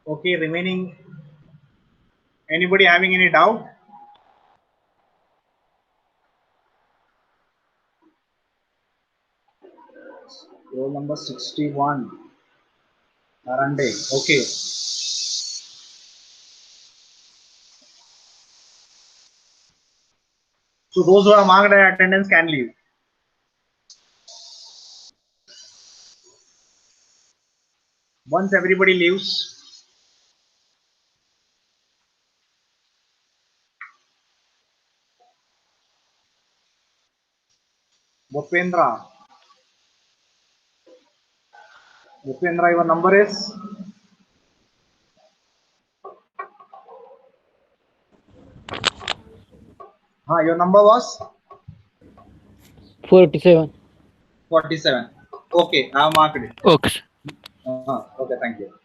Okay, remaining. Anybody having any doubt? Roll number 61. Arande. Okay. So those who are marked at attendance can leave. Once everybody leaves, Bhupendra. Bhupendra, your number is? Your number was? 47. 47. Okay, I have marked it. Okay. Okay, thank you.